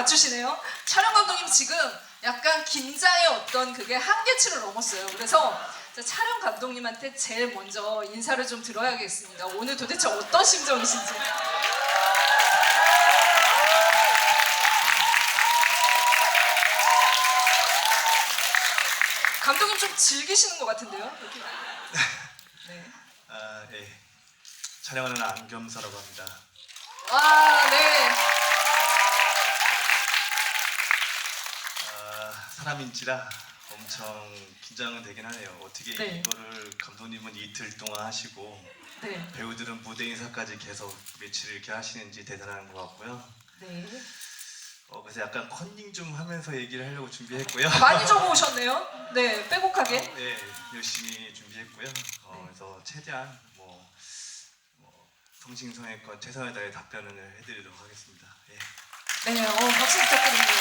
맞추시네요. 촬영 감독님 지금 약간 긴장의 어떤 그게 한계치를 넘었어요. 그래서 촬영 감독님한테 제일 먼저 인사를 좀 드려야겠습니다. 오늘 도대체 어떤 심정이신지. 감독님 좀 즐기시는 것 같은데요? 이렇게. 네. 네. 촬영하는 안겸서라고 합니다. 와, 네. 사람인지라 엄청 긴장은 되긴 하네요. 어떻게 네. 이거를 감독님은 이틀 동안 하시고 네. 배우들은 무대 인사까지 계속 며칠 이렇게 하시는지 대단한 것 같고요. 네. 그래서 약간 컨닝 좀 하면서 얘기를 하려고 준비했고요. 많이 적어오셨네요. 네, 빼곡하게. 네, 열심히 준비했고요. 그래서 최대한 성심성의껏 최선을 다해 답변을 해드리도록 하겠습니다. 예. 네, 박수 부탁드립니다.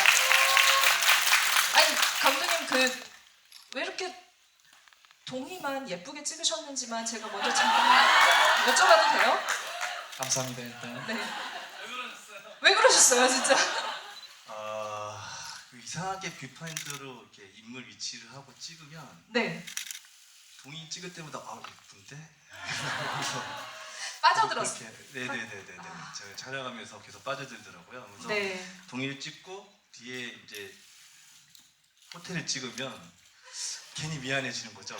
아니, 감독님 왜 이렇게 동의만 예쁘게 찍으셨는지만 제가 먼저 잠깐 여쭤봐도 돼요? 감사합니다. 일단 네. 왜 그러셨어요, 진짜? 이상하게 뷰파인더로 이렇게 인물 위치를 하고 찍으면 네. 동의 찍을 때마다 예쁜데? 빠져들었어요. 네네네네. 제가 촬영하면서 계속 빠져들더라고요. 그래서 네. 동의를 찍고 뒤에 이제 호텔을 찍으면 괜히 미안해지는 거죠.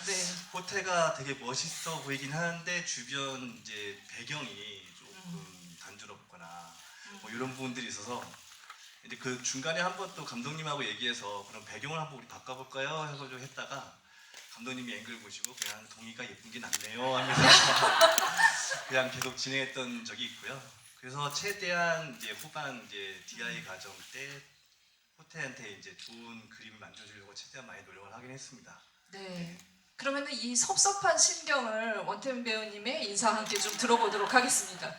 네. 호텔가 되게 멋있어 보이긴 하는데 주변 이제 배경이 조금 단조롭거나 뭐 이런 부분들이 있어서 이제 그 중간에 한번 또 감독님하고 얘기해서 그럼 배경을 한번 우리 바꿔볼까요? 해가지고 했다가 감독님이 앵글 보시고 그냥 동의가 예쁜 게 낫네요 하면서 그냥 계속 진행했던 적이 있고요. 그래서 최대한 이제 후반 이제 DI 과정 때 호텔한테 이제 좋은 그림을 만들어주려고 최대한 많이 노력을 하긴 했습니다. 네. 그러면 이 섭섭한 심경을 원태민 배우님의 인사와 함께 좀 들어보도록 하겠습니다.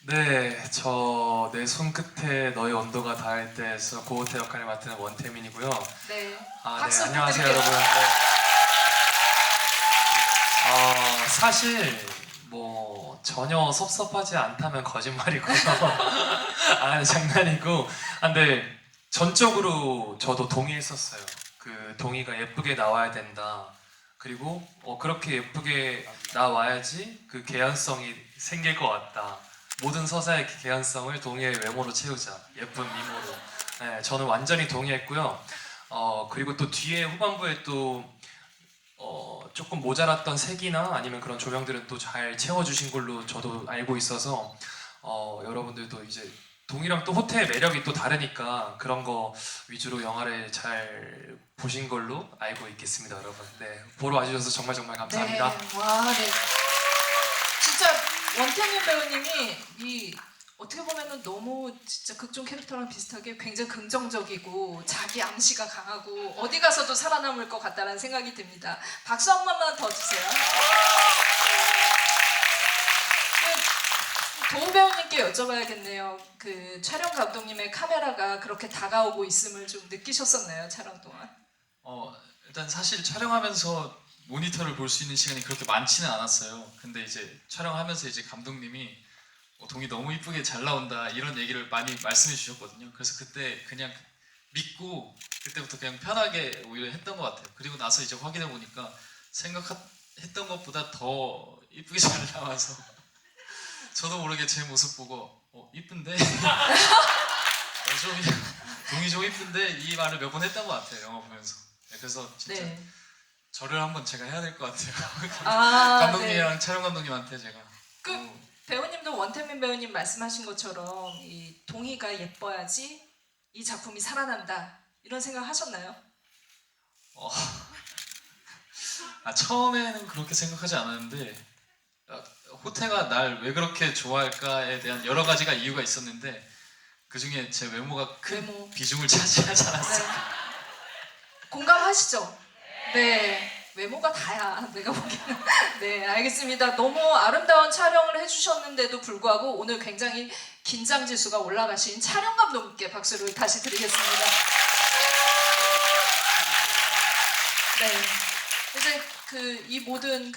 네, 저 내 손끝에 너의 온도가 닿을 때에서 고호태 역할을 맡은 원태민이고요. 네. 네, 박수 안녕하세요 부탁드릴게요. 여러분. 네. 사실 전혀 섭섭하지 않다면 거짓말이고요. 장난이고. 근데 전적으로 저도 동의했었어요. 그 동의가 예쁘게 나와야 된다. 그리고 그렇게 예쁘게 나와야지 그 개연성이 생길 것 같다. 모든 서사의 개연성을 동의의 외모로 채우자. 예쁜 미모로. 네, 저는 완전히 동의했고요. 그리고 또 뒤에 후반부에 또 조금 모자랐던 색이나 아니면 그런 조명들은 또 잘 채워주신 걸로 저도 알고 있어서 여러분들도 이제 동이랑 또 호텔의 매력이 또 다르니까 그런 거 위주로 영화를 잘 보신 걸로 알고 있겠습니다, 여러분. 네, 보러 와주셔서 정말 감사합니다. 네. 와, 네. 진짜 원태민 배우님이 어떻게 보면은 너무 진짜 극중 캐릭터랑 비슷하게 굉장히 긍정적이고 자기 암시가 강하고 어디 가서도 살아남을 것 같다는 생각이 듭니다. 박수 한 번만 더 주세요. 도훈 배우님께 여쭤봐야겠네요. 그 촬영 감독님의 카메라가 그렇게 다가오고 있음을 좀 느끼셨었나요, 촬영 동안? 일단 사실 촬영하면서 모니터를 볼 수 있는 시간이 그렇게 많지는 않았어요. 근데 이제 촬영하면서 이제 감독님이 동이 너무 이쁘게 잘 나온다 이런 얘기를 많이 말씀해 주셨거든요. 그래서 그때 그냥 믿고 그때부터 그냥 편하게 오히려 했던 것 같아요. 그리고 나서 이제 확인해 보니까 생각했던 것보다 더 이쁘게 잘 나와서 저도 모르게 제 모습 보고 이쁜데 동이 좀 이쁜데 이 말을 몇 번 했던 것 같아요, 영화 보면서. 네, 그래서 진짜 네. 절을 한번 제가 해야 될 것 같아요. 감독님이랑 네. 촬영 감독님한테 제가. 배우님도 원태민 배우님 말씀하신 것처럼 이 동의가 예뻐야지 이 작품이 살아난다 이런 생각 하셨나요? 처음에는 그렇게 생각하지 않았는데 호태가 날 왜 그렇게 좋아할까에 대한 여러 가지가 이유가 있었는데 그 중에 제 외모가 큰 외모. 비중을 차지하지 않았을까. 네. 공감하시죠? 네. 외모가 다야, 내가 보기에는. 네, 알겠습니다. 너무 아름다운 촬영을 해주셨는데도 불구하고 오늘 굉장히 긴장 지수가 올라가신 촬영 감독님께 박수를 다시 드리겠습니다. 네. 이제 이 모든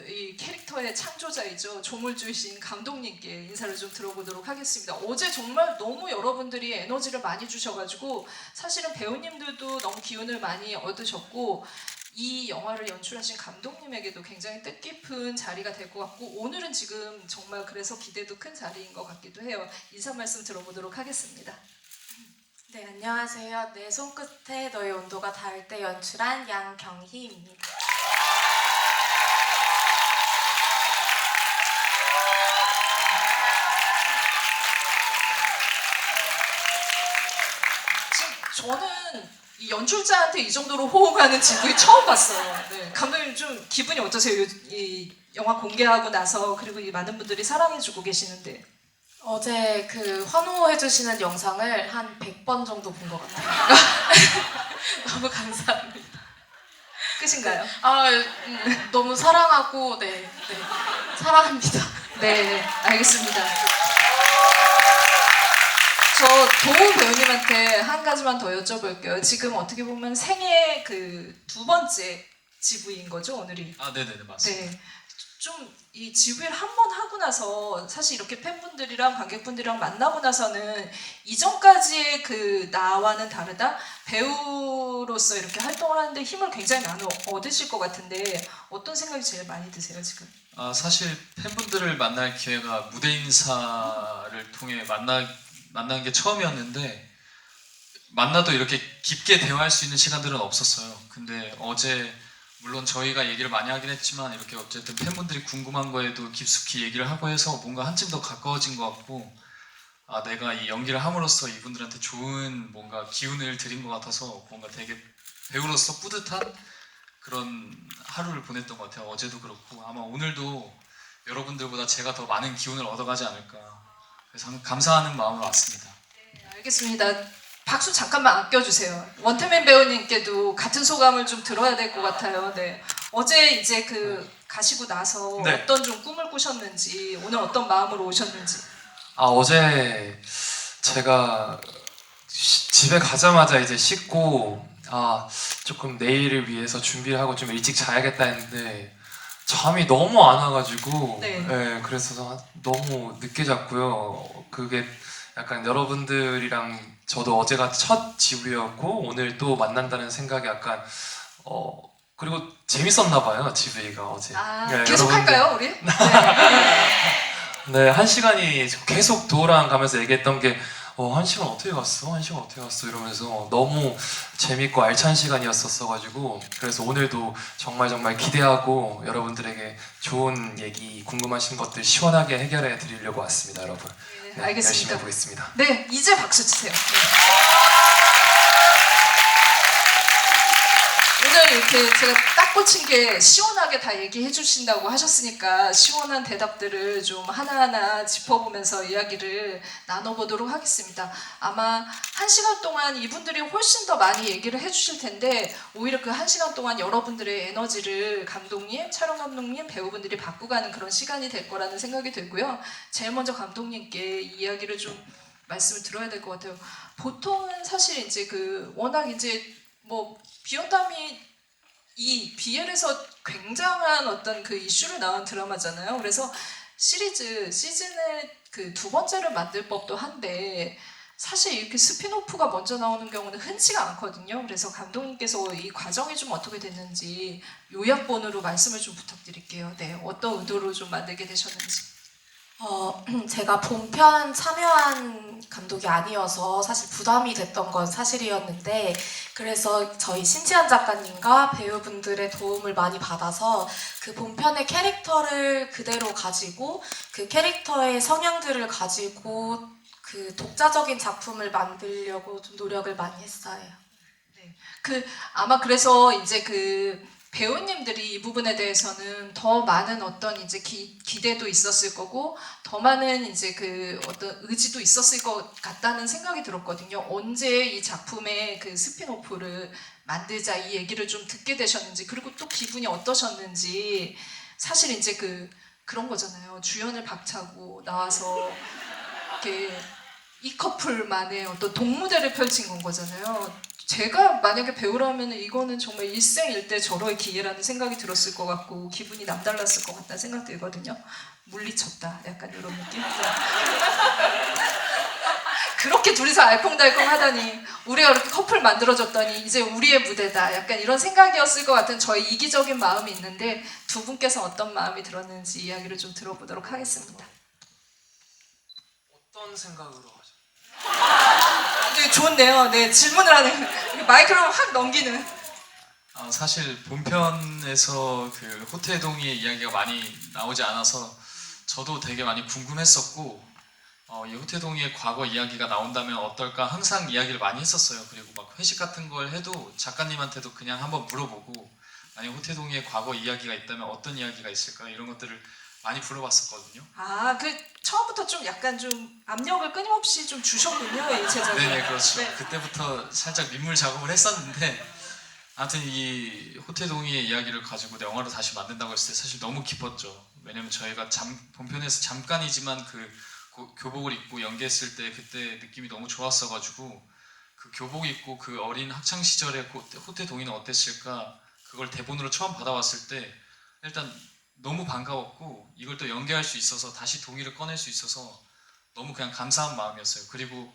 이 캐릭터의 창조자이죠. 조물주이신 감독님께 인사를 좀 들어보도록 하겠습니다. 어제 정말 너무 여러분들이 에너지를 많이 주셔가지고 사실은 배우님들도 너무 기운을 많이 얻으셨고 이 영화를 연출하신 감독님에게도 굉장히 뜻깊은 자리가 될 것 같고 오늘은 지금 정말 그래서 기대도 큰 자리인 것 같기도 해요. 인사 말씀 들어보도록 하겠습니다. 네, 안녕하세요. 내 손끝에 너의 온도가 닿을 때 연출한 양경희입니다. 지금 저는 이 연출자한테 이 정도로 호응하는 GV 처음 봤어요. 네, 감독님 좀 기분이 어떠세요? 이 영화 공개하고 나서 그리고 이 많은 분들이 사랑해주고 계시는데 어제 환호해주시는 영상을 한 100번 정도 본 것 같아요. 너무 감사합니다. 끝인가요? 너무 사랑하고, 네, 사랑합니다. 네, 알겠습니다. 저 도우 배우님한테 한 가지만 더 여쭤볼게요. 지금 어떻게 보면 생애 두 번째 GV인 거죠, 오늘이? 네네네 맞습니다. 네. 좀 이 GV를 한 번 하고 나서 사실 이렇게 팬분들이랑 관객분들이랑 만나고 나서는 이전까지의 나와는 다르다? 배우로서 이렇게 활동을 하는데 힘을 굉장히 많이 얻으실 것 같은데 어떤 생각이 제일 많이 드세요, 지금? 사실 팬분들을 만날 기회가 무대 인사를 통해 만난 게 처음이었는데 만나도 이렇게 깊게 대화할 수 있는 시간들은 없었어요. 근데 어제 물론 저희가 얘기를 많이 하긴 했지만 이렇게 어쨌든 팬분들이 궁금한 거에도 깊숙이 얘기를 하고 해서 뭔가 한층 더 가까워진 것 같고 내가 이 연기를 함으로써 이분들한테 좋은 뭔가 기운을 드린 것 같아서 뭔가 되게 배우로서 뿌듯한 그런 하루를 보냈던 것 같아요. 어제도 그렇고 아마 오늘도 여러분들보다 제가 더 많은 기운을 얻어가지 않을까 그래서 감사하는 마음으로 왔습니다. 네, 알겠습니다. 박수 잠깐만 아껴주세요. 원태민 배우님께도 같은 소감을 좀 들어야 될 것 같아요. 네. 어제 이제 가시고 나서 네. 어떤 좀 꿈을 꾸셨는지 오늘 어떤 마음으로 오셨는지. 어제 제가 집에 가자마자 이제 씻고 조금 내일을 위해서 준비를 하고 좀 일찍 자야겠다 했는데 잠이 너무 안 와가지고 네. 그래서 너무 늦게 잤고요. 그게 약간 여러분들이랑 저도 어제가 첫 GV였고 오늘 또 만난다는 생각이 약간 그리고 재밌었나 봐요, GV가 어제. 네, 계속 할까요, 우리? 네. 네, 1시간이 계속 도어랑 가면서 얘기했던 게 1시간 어떻게 갔어? 1시간 어떻게 갔어? 이러면서 너무 재밌고 알찬 시간이었었어가지고 그래서 오늘도 정말 기대하고 여러분들에게 좋은 얘기, 궁금하신 것들 시원하게 해결해 드리려고 왔습니다, 여러분. 네, 알겠습니다. 열심히 해보겠습니다. 네, 이제 박수 치세요. 네. 오늘 이렇게 제가 딱 꽂힌 게 시원하게 다 얘기해 주신다고 하셨으니까 시원한 대답들을 좀 하나하나 짚어보면서 이야기를 나눠보도록 하겠습니다. 아마 1시간 동안 이분들이 훨씬 더 많이 얘기를 해주실 텐데 오히려 그 1시간 동안 여러분들의 에너지를 감독님, 촬영 감독님, 배우분들이 바꾸가는 그런 시간이 될 거라는 생각이 들고요. 제일 먼저 감독님께 이야기를 좀 말씀을 드려야 될 것 같아요. 보통은 사실 이제 워낙 이제 비온담이 이 BL에서 굉장한 어떤 이슈를 낳은 드라마잖아요. 그래서 시즌의 두 번째를 만들 법도 한데 사실 이렇게 스피노프가 먼저 나오는 경우는 흔치가 않거든요. 그래서 감독님께서 이 과정이 좀 어떻게 됐는지 요약본으로 말씀을 좀 부탁드릴게요. 네, 어떤 의도로 좀 만들게 되셨는지. 제가 본편 참여한 감독이 아니어서 사실 부담이 됐던 건 사실이었는데 그래서 저희 신지한 작가님과 배우분들의 도움을 많이 받아서 그 본편의 캐릭터를 그대로 가지고 그 캐릭터의 성향들을 가지고 독자적인 작품을 만들려고 좀 노력을 많이 했어요. 네. 아마 그래서 이제 배우님들이 이 부분에 대해서는 더 많은 어떤 이제 기대도 있었을 거고 더 많은 이제 어떤 의지도 있었을 것 같다는 생각이 들었거든요. 언제 이 작품의 스피노프를 만들자 이 얘기를 좀 듣게 되셨는지 그리고 또 기분이 어떠셨는지 사실 이제 그런 거잖아요. 주연을 박차고 나와서 이렇게 이 커플만의 어떤 동무대를 펼친 건 거잖아요. 제가 만약에 배우라면 이거는 정말 일생일대 저러의 기회라는 생각이 들었을 것 같고 기분이 남달랐을 것 같다는 생각 들거든요. 물리쳤다 약간 이런 느낌. 그렇게 둘이서 알콩달콩 하더니 우리가 그렇게 커플 만들어줬더니 이제 우리의 무대다 약간 이런 생각이었을 것 같은 저의 이기적인 마음이 있는데 두 분께서 어떤 마음이 들었는지 이야기를 좀 들어보도록 하겠습니다. 어떤 생각으로 하죠? 네, 좋네요. 네, 질문을 하는 마이크로 확 넘기는. 사실 본편에서 그 호태동의 이야기가 많이 나오지 않아서 저도 되게 많이 궁금했었고 이 호태동의 과거 이야기가 나온다면 어떨까 항상 이야기를 많이 했었어요. 그리고 막 회식 같은 걸 해도 작가님한테도 그냥 한번 물어보고 만약 호태동의 과거 이야기가 있다면 어떤 이야기가 있을까 이런 것들을 많이 물어봤었거든요. 그 처음부터 좀 약간 좀 압력을 끊임없이 좀 주셨군요, 이 제작에. 네네 그렇죠. 네. 그때부터 살짝 민물 작업을 했었는데 아무튼 이 호태동의 이야기를 가지고 영화로 다시 만든다고 했을 때 사실 너무 기뻤죠. 왜냐면 저희가 본편에서 잠깐이지만 그 교복을 입고 연기했을 때 그때 느낌이 너무 좋았어가지고 그 교복 입고 그 어린 학창 시절의 호태동이는 어땠을까 그걸 대본으로 처음 받아왔을 때 일단 너무 반가웠고 이걸 또 연기할 수 있어서 다시 동의를 꺼낼 수 있어서 너무 그냥 감사한 마음이었어요. 그리고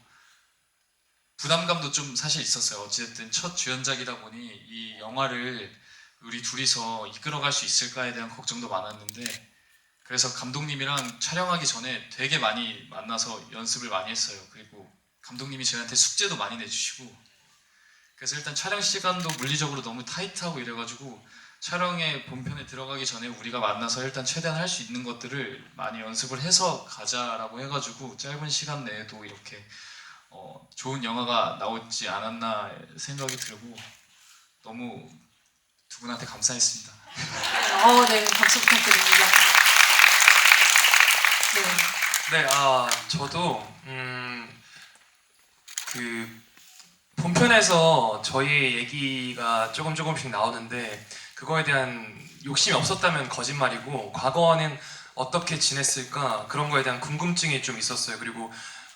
부담감도 좀 사실 있었어요. 어쨌든 첫 주연작이다 보니 이 영화를 우리 둘이서 이끌어갈 수 있을까에 대한 걱정도 많았는데 그래서 감독님이랑 촬영하기 전에 되게 많이 만나서 연습을 많이 했어요. 그리고 감독님이 저희한테 숙제도 많이 내주시고 그래서 일단 촬영 시간도 물리적으로 너무 타이트하고 이래가지고 촬영에 본편에 들어가기 전에 우리가 만나서 일단 최대한 할 수 있는 것들을 많이 연습을 해서 가자라고 해가지고 짧은 시간 내에도 이렇게 좋은 영화가 나오지 않았나 생각이 들고 너무 두 분한테 감사했습니다. 네, 박수 부탁드립니다. 네. 네, 저도 그 본편에서 저희 얘기가 조금씩 나오는데 그거에 대한 욕심이 없었다면 거짓말이고 과거는 어떻게 지냈을까 그런 거에 대한 궁금증이 좀 있었어요. 그리고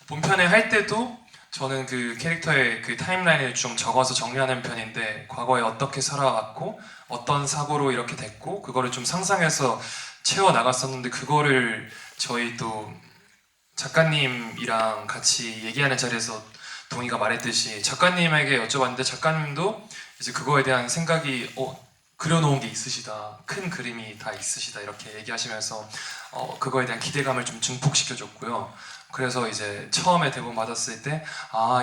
본편에 할 때도 저는 그 캐릭터의 그 타임라인을 좀 적어서 정리하는 편인데 과거에 어떻게 살아왔고 어떤 사고로 이렇게 됐고 그거를 좀 상상해서 채워 나갔었는데 그거를 저희 또 작가님이랑 같이 얘기하는 자리에서 동희가 말했듯이 작가님에게 여쭤봤는데 작가님도 이제 그거에 대한 생각이 그려놓은 게 있으시다, 큰 그림이 다 있으시다 이렇게 얘기하시면서 그거에 대한 기대감을 좀 증폭시켜줬고요. 그래서 이제 처음에 대본 받았을 때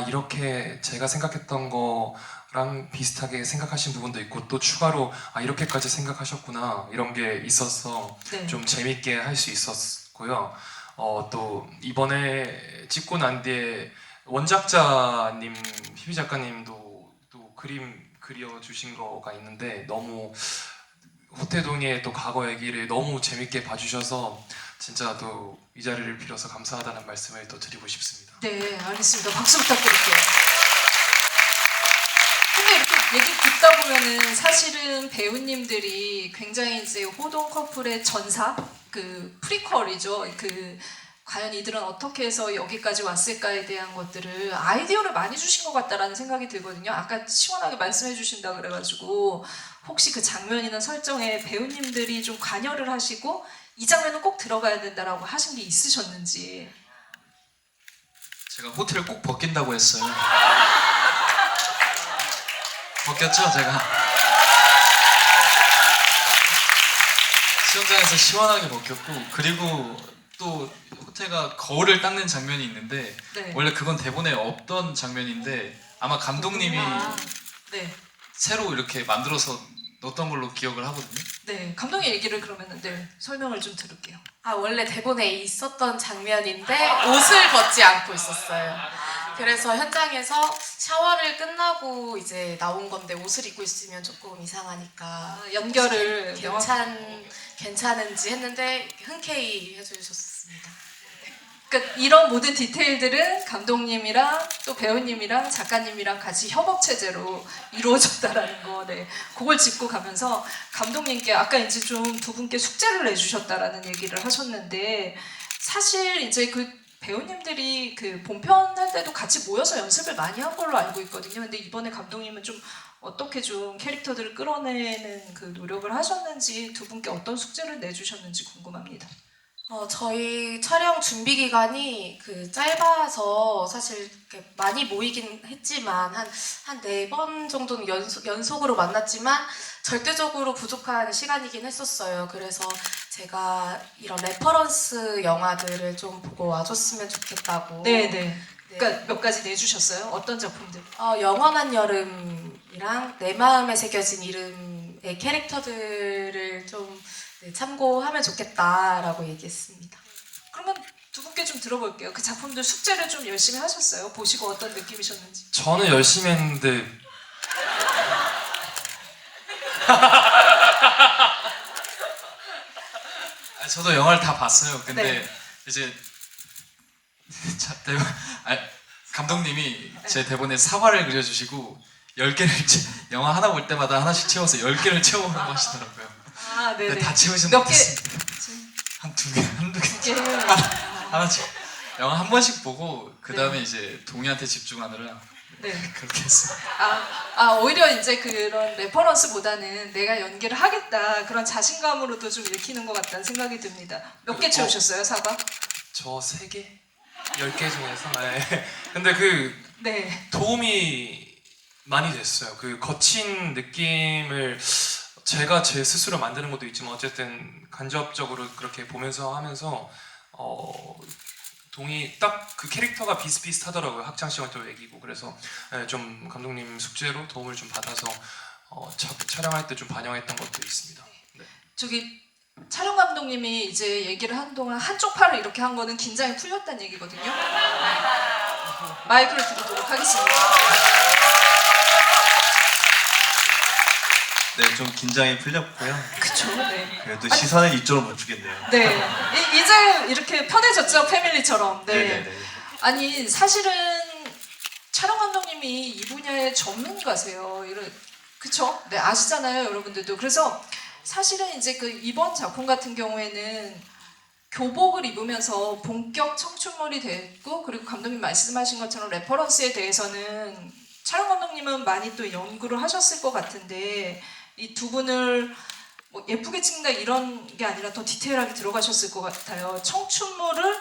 이렇게 제가 생각했던 거랑 비슷하게 생각하신 부분도 있고 또 추가로 이렇게까지 생각하셨구나 이런 게 있어서 네. 좀 재밌게 할 수 있었고요. 또 이번에 찍고 난 뒤에 원작자님, 희비 작가님도 또 그림 그려주신 거가 있는데 너무 호태동의 또 과거 얘기를 너무 재밌게 봐주셔서 진짜 또 이 자리를 빌어서 감사하다는 말씀을 또 드리고 싶습니다. 네, 알겠습니다. 박수 부탁드릴게요. 근데 이렇게 얘기 듣다 보면은 사실은 배우님들이 굉장히 이제 호동 커플의 전사, 그 프리퀄이죠. 그 과연 이들은 어떻게 해서 여기까지 왔을까에 대한 것들을 아이디어를 많이 주신 것 같다라는 생각이 들거든요. 아까 시원하게 말씀해 주신다 그래가지고 혹시 그 장면이나 설정에 배우님들이 좀 관여를 하시고 이 장면은 꼭 들어가야 된다라고 하신 게 있으셨는지. 제가 호텔을 꼭 벗긴다고 했어요. 벗겼죠 제가? 수영장에서 시원하게 벗겼고 그리고 또 호텔가 거울을 닦는 장면이 있는데 네. 원래 그건 대본에 없던 장면인데 아마 감독님이 네. 새로 이렇게 만들어서 넣었던 걸로 기억을 하거든요. 네, 감독의 얘기를 그러면 설명을 좀 들을게요. 원래 대본에 있었던 장면인데 옷을 벗지 않고 있었어요. 그래서 현장에서 샤워를 끝나고 이제 나온 건데 옷을 입고 있으면 조금 이상하니까 연결을 괜찮은지 했는데 흔쾌히 해주셨습니다. 그러니까 이런 모든 디테일들은 감독님이랑 또 배우님이랑 작가님이랑 같이 협업 체제로 이루어졌다라는 거, 네, 그걸 짚고 가면서 감독님께 아까 이제 좀 두 분께 숙제를 내주셨다라는 얘기를 하셨는데 사실 이제 그 배우님들이 그 본편 할 때도 같이 모여서 연습을 많이 한 걸로 알고 있거든요. 근데 이번에 감독님은 좀 어떻게 좀 캐릭터들을 끌어내는 그 노력을 하셨는지, 두 분께 어떤 숙제를 내주셨는지 궁금합니다. 저희 촬영 준비 기간이 짧아서 사실 이렇게 많이 모이긴 했지만 한 4번 정도는 연속으로 만났지만 절대적으로 부족한 시간이긴 했었어요. 그래서 제가 이런 레퍼런스 영화들을 좀 보고 와줬으면 좋겠다고. 네네. 그러니까 몇 가지 내주셨어요? 어떤 작품들? 영원한 여름이랑 내 마음에 새겨진 이름의 캐릭터들을 좀 참고하면 좋겠다라고 얘기했습니다. 그러면 두 분께 좀 들어볼게요. 그 작품들 숙제를 좀 열심히 하셨어요? 보시고 어떤 느낌이셨는지. 저는 열심히 했는데 저도 영화를 다 봤어요. 근데 네. 이제 감독님이 제 대본에 사과를 그려주시고 10개를 영화 하나 볼 때마다 하나씩 채워서 10개를 채워보라고 하시더라고요. 아, 네네. 근데 다 채우지 몇 개? 못했습니다. 한두 개. 두 개. 하나씩. 영화 한 번씩 보고 그 다음에 이제 동의한테 집중하느라 네. 그렇게 했어요. 오히려 이제 그런 레퍼런스보다는 내가 연기를 하겠다 그런 자신감으로도 좀 읽히는 것 같다는 생각이 듭니다. 몇 개 채우셨어요, 사과? 저 3개? 10개 중에서? 네. 근데 네. 도움이 많이 됐어요. 거친 느낌을 제가 제 스스로 만드는 것도 있지만 어쨌든 간접적으로 그렇게 보면서 하면서 딱 그 캐릭터가 비슷비슷하더라고요. 학창시절 때 얘기고. 그래서 좀 감독님 숙제로 도움을 좀 받아서 촬영할 때 좀 반영했던 것도 있습니다. 네. 저기 촬영 감독님이 이제 얘기를 한 동안 한쪽 팔을 이렇게 한 거는 긴장이 풀렸다는 얘기거든요. 마이크를 드리도록 하겠습니다. 네, 좀 긴장이 풀렸고요. 그쵸? 네. 그래도 시선을 이쪽으로 못 주겠네요. 네. 이제 이렇게 편해졌죠, 패밀리처럼. 네. 네네네. 아니, 사실은 촬영 감독님이 이 분야의 전문가세요. 그쵸? 네, 아시잖아요, 여러분들도. 그래서 사실은 이제 이번 작품 같은 경우에는 교복을 입으면서 본격 청춘물이 됐고, 그리고 감독님 말씀하신 것처럼 레퍼런스에 대해서는 촬영 감독님은 많이 또 연구를 하셨을 것 같은데, 이 두 분을 뭐 예쁘게 찍는다 이런 게 아니라 더 디테일하게 들어가셨을 것 같아요. 청춘물을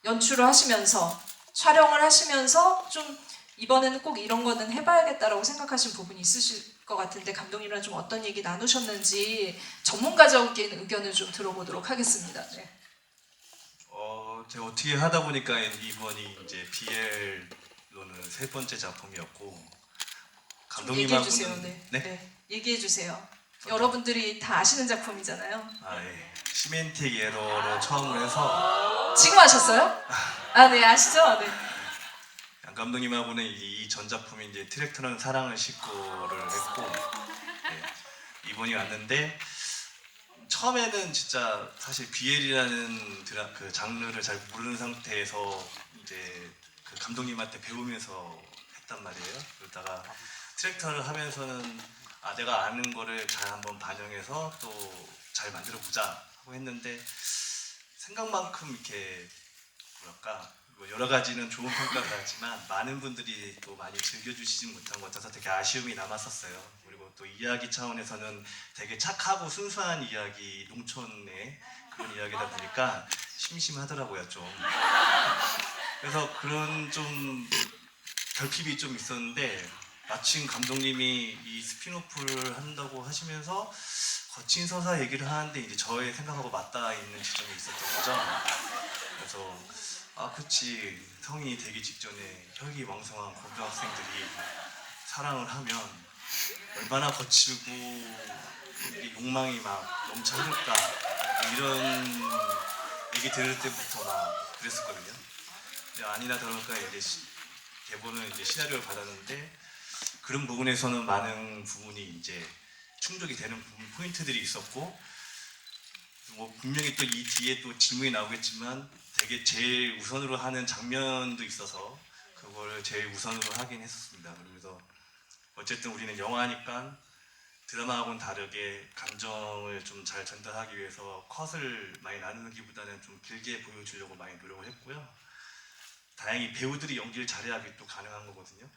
연출을 하시면서 촬영을 하시면서 좀 이번에는 꼭 이런 거는 해봐야겠다라고 생각하신 부분이 있으실 것 같은데, 감독님이랑 좀 어떤 얘기 나누셨는지 전문가적인 의견을 좀 들어보도록 하겠습니다. 네. 제가 어떻게 하다 보니까 이번이 이제 BL로는 3번째 작품이었고, 얘기해 주세요. 감독님하고는 네. 얘기해 주세요. 여러분들이 다 아시는 작품이잖아요. 예. 시멘틱 에러로 처음으로 해서 지금 아셨어요? 네, 아시죠? 네. 양 감독님하고는 이 전 작품이 이제 트랙터는 사랑을 싣고를 했고, 이번이 왔는데 처음에는 진짜 사실 BL이라는 그 장르를 잘 모르는 상태에서 이제 그 감독님한테 배우면서 했단 말이에요. 그러다가 트랙터를 하면서는 내가 아는 거를 잘 한번 반영해서 또 잘 만들어 보자 하고 했는데, 생각만큼 이렇게 뭐랄까 여러 가지는 좋은 평가를 받았지만 많은 분들이 또 많이 즐겨주시지 못한 것 같아서 되게 아쉬움이 남았었어요. 그리고 또 이야기 차원에서는 되게 착하고 순수한 이야기, 농촌의 그런 이야기다 보니까 심심하더라고요, 좀. 그래서 그런 좀 결핍이 좀 있었는데, 마침 감독님이 이 스피노프를 한다고 하시면서 거친 서사 얘기를 하는데 이제 저의 생각하고 맞닿아 있는 지점이 있었던 거죠. 그래서 그치, 성인이 되기 직전에 혈기왕성한 고등학생들이 사랑을 하면 얼마나 거칠고 욕망이 막 넘쳐 흐를까, 이런 얘기 들을 때부터 막 그랬었거든요. 근데 아니나 다를까 이제 대본을 이제 시나리오를 받았는데, 그런 부분에서는 많은 부분이 이제 충족이 되는 포인트들이 있었고, 뭐 분명히 또 이 뒤에 또 질문이 나오겠지만 되게 제일 우선으로 하는 장면도 있어서 그걸 제일 우선으로 하긴 했었습니다. 그래서 어쨌든 우리는 영화니까 드라마하고는 다르게 감정을 좀 잘 전달하기 위해서 컷을 많이 나누기보다는 좀 길게 보여주려고 많이 노력을 했고요. 다행히 배우들이 연기를 잘해야 그게 또 가능한 거거든요.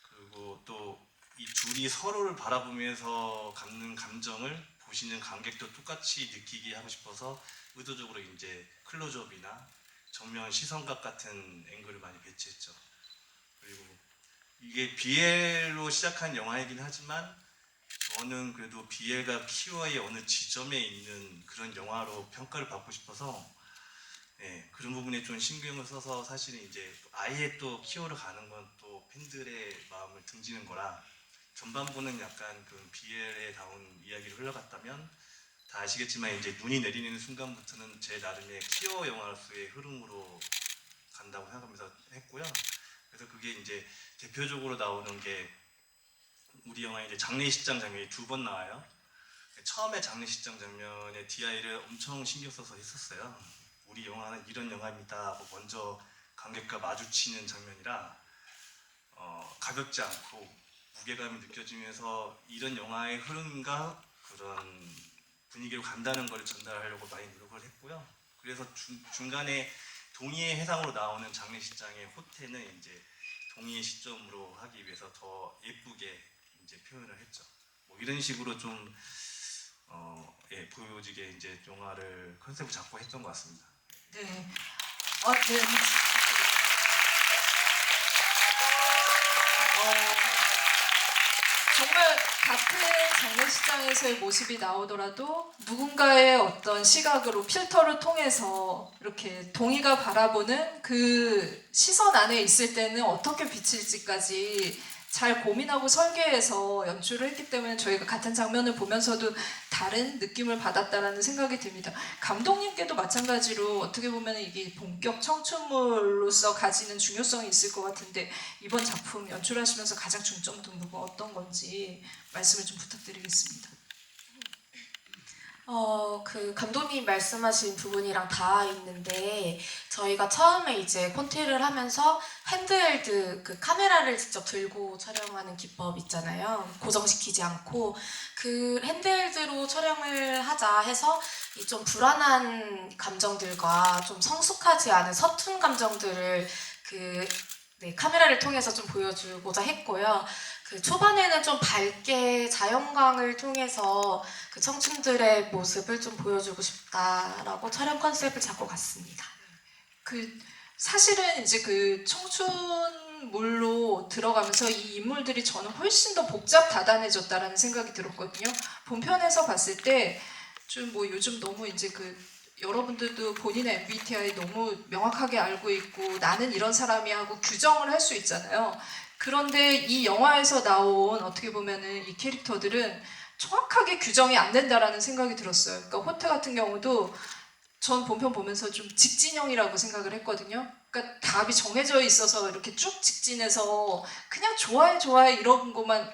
그리고 또 이 둘이 서로를 바라보면서 갖는 감정을 보시는 관객도 똑같이 느끼게 하고 싶어서 의도적으로 이제 클로즈업이나 정면 시선각 같은 앵글을 많이 배치했죠. 그리고 이게 BL로 시작한 영화이긴 하지만 저는 그래도 BL과 키워의 어느 지점에 있는 그런 영화로 평가를 받고 싶어서 그런 부분에 좀 신경을 써서 사실은 이제 아예 또 키워를 가는 건 또 팬들의 마음을 등지는 거라 전반부는 약간 그 BL에 나온 이야기를 흘러갔다면 다 아시겠지만 이제 눈이 내리는 순간부터는 제 나름의 키워 영화로서의 흐름으로 간다고 생각하면서 했고요. 그래서 그게 이제 대표적으로 나오는 게 우리 영화의 이제 장례식장 장면이 2번 나와요. 처음에 장례식장 장면에 DI를 엄청 신경 써서 했었어요. 우리 영화는 이런 영화입니다 하고 먼저 관객과 마주치는 장면이라 가볍지 않고 무게감이 느껴지면서 이런 영화의 흐름과 그런 분위기로 간다는 걸 전달하려고 많이 노력을 했고요. 그래서 중간에 동의의 해상으로 나오는 장례식장의 호텔은 이제 동의의 시점으로 하기 위해서 더 예쁘게 이제 표현을 했죠. 뭐 이런 식으로 좀 보여지게 이제 영화를 컨셉을 잡고 했던 것 같습니다. 네. 네. 정말 같은 장례식장에서의 모습이 나오더라도 누군가의 어떤 시각으로 필터를 통해서 이렇게 동의가 바라보는 그 시선 안에 있을 때는 어떻게 비칠지까지 잘 고민하고 설계해서 연출을 했기 때문에 저희가 같은 장면을 보면서도 다른 느낌을 받았다라는 생각이 듭니다. 감독님께도 마찬가지로 어떻게 보면 이게 본격 청춘물로서 가지는 중요성이 있을 것 같은데 이번 작품 연출하시면서 가장 중점 둔 부분 어떤 건지 말씀을 좀 부탁드리겠습니다. 그 감독님 말씀하신 부분이랑 다 있는데 저희가 처음에 이제 콘티를 하면서 핸드헬드 그 카메라를 직접 들고 촬영하는 기법 있잖아요. 고정시키지 않고 그 핸드헬드로 촬영을 하자 해서 이 좀 불안한 감정들과 좀 성숙하지 않은 서툰 감정들을 카메라를 통해서 좀 보여주고자 했고요. 그 초반에는 좀 밝게 자연광을 통해서 그 청춘들의 모습을 좀 보여주고 싶다라고 촬영 컨셉을 잡고 갔습니다. 사실은 이제 그 청춘물로 들어가면서 이 인물들이 저는 훨씬 더 복잡 다단해졌다라는 생각이 들었거든요. 본편에서 봤을 때 좀 뭐 요즘 너무 이제 여러분들도 본인의 MBTI 너무 명확하게 알고 있고 나는 이런 사람이 하고 규정을 할 수 있잖아요. 그런데 이 영화에서 나온 어떻게 보면은 이 캐릭터들은 정확하게 규정이 안 된다라는 생각이 들었어요. 그러니까 호태 같은 경우도 전 본편 보면서 좀 직진형이라고 생각을 했거든요. 그러니까 답이 정해져 있어서 이렇게 쭉 직진해서 그냥 좋아해 이런 것만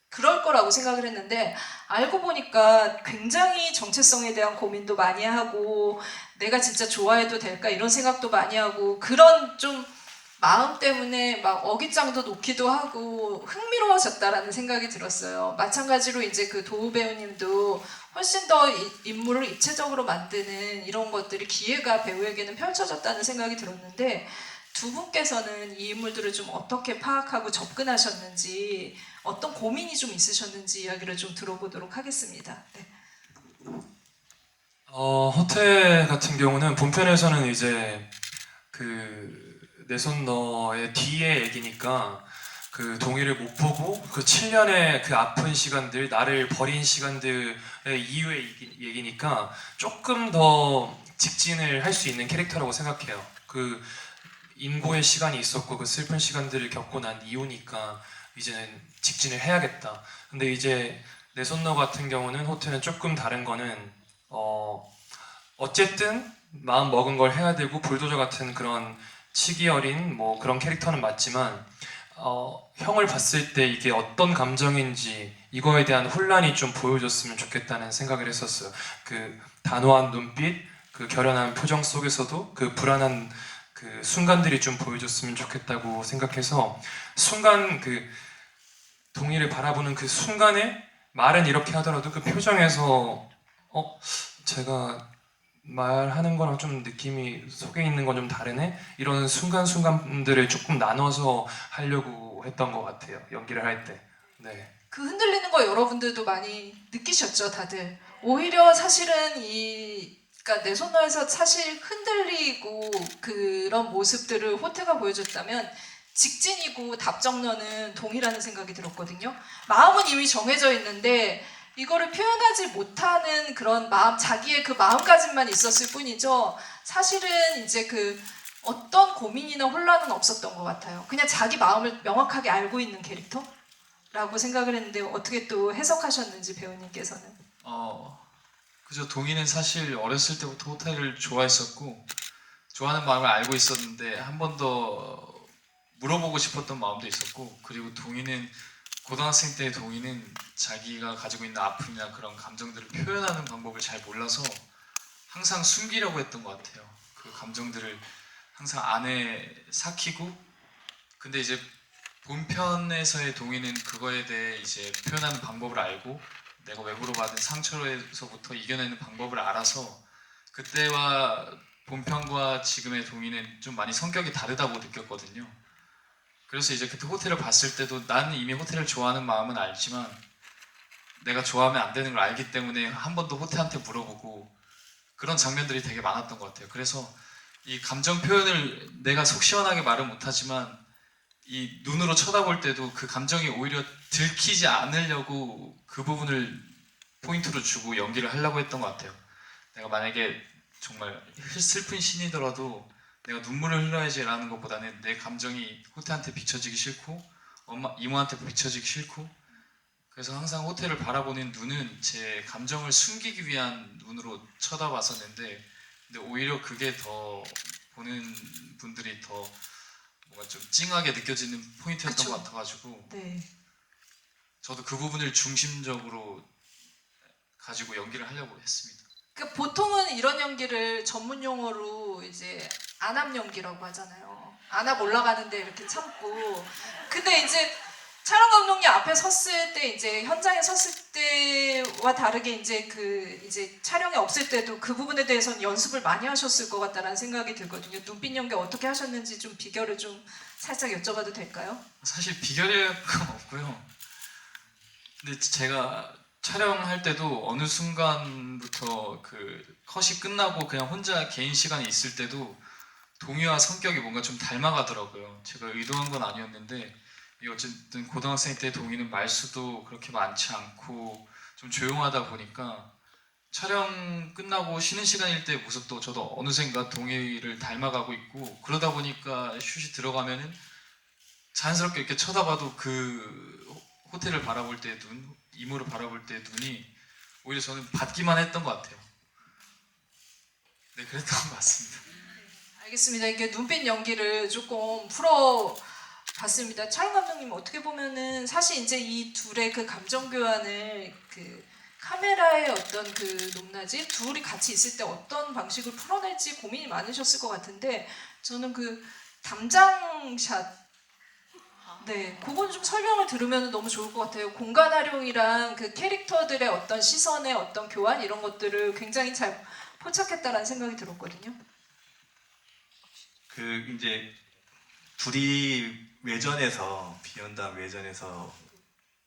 그럴 거라고 생각을 했는데 알고 보니까 굉장히 정체성에 대한 고민도 많이 하고 내가 진짜 좋아해도 될까 이런 생각도 많이 하고 그런 좀 마음 때문에 막 어깃장도 놓기도 하고 흥미로워졌다라는 생각이 들었어요. 마찬가지로 이제 그 도우 배우님도 훨씬 더 인물을 입체적으로 만드는 이런 것들이 기회가 배우에게는 펼쳐졌다는 생각이 들었는데 두 분께서는 이 인물들을 좀 어떻게 파악하고 접근하셨는지 어떤 고민이 좀 있으셨는지 이야기를 좀 들어보도록 하겠습니다. 네. 호텔 같은 경우는 본편에서는 이제 내 손 너의 뒤에 얘기니까 그 동의를 못 보고 그 7년의 그 아픈 시간들, 나를 버린 시간들의 이후의 얘기니까 조금 더 직진을 할 수 있는 캐릭터라고 생각해요. 그 인고의 시간이 있었고 그 슬픈 시간들을 겪고 난 이후니까 이제는 직진을 해야겠다. 근데 이제 내 손 너 같은 경우는 호텔은 조금 다른 거는 어쨌든 마음 먹은 걸 해야 되고 불도저 같은 그런 치기 어린 뭐 그런 캐릭터는 맞지만 형을 봤을 때 이게 어떤 감정인지 이거에 대한 혼란이 좀 보여줬으면 좋겠다는 생각을 했었어요. 그 단호한 눈빛, 그 결연한 표정 속에서도 그 불안한 그 순간들이 좀 보여줬으면 좋겠다고 생각해서 순간 그 동의를 바라보는 그 순간에 말은 이렇게 하더라도 그 표정에서 제가 말하는 거랑 좀 느낌이 속에 있는 건 좀 다르네? 이런 순간순간들을 조금 나눠서 하려고 했던 것 같아요. 연기를 할 때. 네. 그 흔들리는 거 여러분들도 많이 느끼셨죠, 다들. 오히려 사실은 그러니까 내 손노에서 사실 흔들리고 그런 모습들을 호태가 보여줬다면 직진이고 답정너는 동이라는 생각이 들었거든요. 마음은 이미 정해져 있는데 이거를 표현하지 못하는 그런 마음, 자기의 그 마음가짐만 있었을 뿐이죠. 사실은 이제 그 어떤 고민이나 혼란은 없었던 것 같아요. 그냥 자기 마음을 명확하게 알고 있는 캐릭터라고 생각을 했는데 어떻게 또 해석하셨는지 배우님께서는. 그죠. 동희는 사실 어렸을 때부터 호텔을 좋아했었고 좋아하는 마음을 알고 있었는데 한 번 더 물어보고 싶었던 마음도 있었고, 그리고 동희는 고등학생 때 동희는 자기가 가지고 있는 아픔이나 그런 감정들을 표현하는 방법을 잘 몰라서 항상 숨기려고 했던 것 같아요. 그 감정들을 항상 안에 삭히고, 근데 이제 본편에서의 동희는 그거에 대해 이제 표현하는 방법을 알고 내가 외부로 받은 상처에서부터 이겨내는 방법을 알아서 그때와 본편과 지금의 동희는 좀 많이 성격이 다르다고 느꼈거든요. 그래서 이제 그때 호텔을 봤을 때도 나는 이미 호텔을 좋아하는 마음은 알지만 내가 좋아하면 안 되는 걸 알기 때문에 한 번 더 호텔한테 물어보고 그런 장면들이 되게 많았던 것 같아요. 그래서 이 감정 표현을 내가 속 시원하게 말은 못하지만 이 눈으로 쳐다볼 때도 그 감정이 오히려 들키지 않으려고 그 부분을 포인트로 주고 연기를 하려고 했던 것 같아요. 내가 만약에 정말 슬픈 신이더라도 내가 눈물을 흘려야지 라는 것보다는 내 감정이 호텔한테 비춰지기 싫고 이모한테 비춰지기 싫고, 그래서 항상 호텔을 바라보는 눈은 제 감정을 숨기기 위한 눈으로 쳐다봤었는데, 근데 오히려 그게 더 보는 분들이 더 뭔가 좀 찡하게 느껴지는 포인트였던 그쵸. 것 같아가지고 네. 저도 그 부분을 중심적으로 가지고 연기를 하려고 했습니다. 그러니까 보통은 이런 연기를 전문 용어로 이제 안압 연기라고 하잖아요. 안압 올라가는데 이렇게 참고. 근데 이제 촬영 감독님 앞에 섰을 때 이제 현장에 섰을 때와 다르게 이제 촬영이 없을 때도 그 부분에 대해서는 연습을 많이 하셨을 것 같다는 생각이 들거든요. 눈빛 연기 어떻게 하셨는지 좀 비결을 좀 살짝 여쭤봐도 될까요? 사실 비결일 건 없고요. 근데 제가 촬영할 때도 어느 순간부터 그 컷이 끝나고 그냥 혼자 개인 시간이 있을 때도 동희와 성격이 뭔가 좀 닮아가더라고요. 제가 의도한 건 아니었는데 이 어쨌든 고등학생 때 동희는 말수도 그렇게 많지 않고 좀 조용하다 보니까 촬영 끝나고 쉬는 시간일 때 모습도 저도 어느샌가 동희를 닮아가고 있고, 그러다 보니까 슛이 들어가면은 자연스럽게 이렇게 쳐다봐도 그 호텔을 바라볼 때 눈, 이모를 바라볼 때 눈이 오히려 저는 받기만 했던 것 같아요. 네, 그랬던 것 같습니다. 알겠습니다. 이게 눈빛 연기를 조금 풀어봤습니다. 촬영 감독님 어떻게 보면은 사실 이제 이 둘의 그 감정 교환을 그 카메라의 어떤 그 높낮이 둘이 같이 있을 때 어떤 방식으로 풀어낼지 고민이 많으셨을 것 같은데, 저는 그 담장샷, 네, 그건 좀 설명을 들으면 너무 좋을 것 같아요. 공간 활용이랑 그 캐릭터들의 어떤 시선의 어떤 교환 이런 것들을 굉장히 잘 포착했다라는 생각이 들었거든요. 그 이제 둘이 외전에서 비연담 외전에서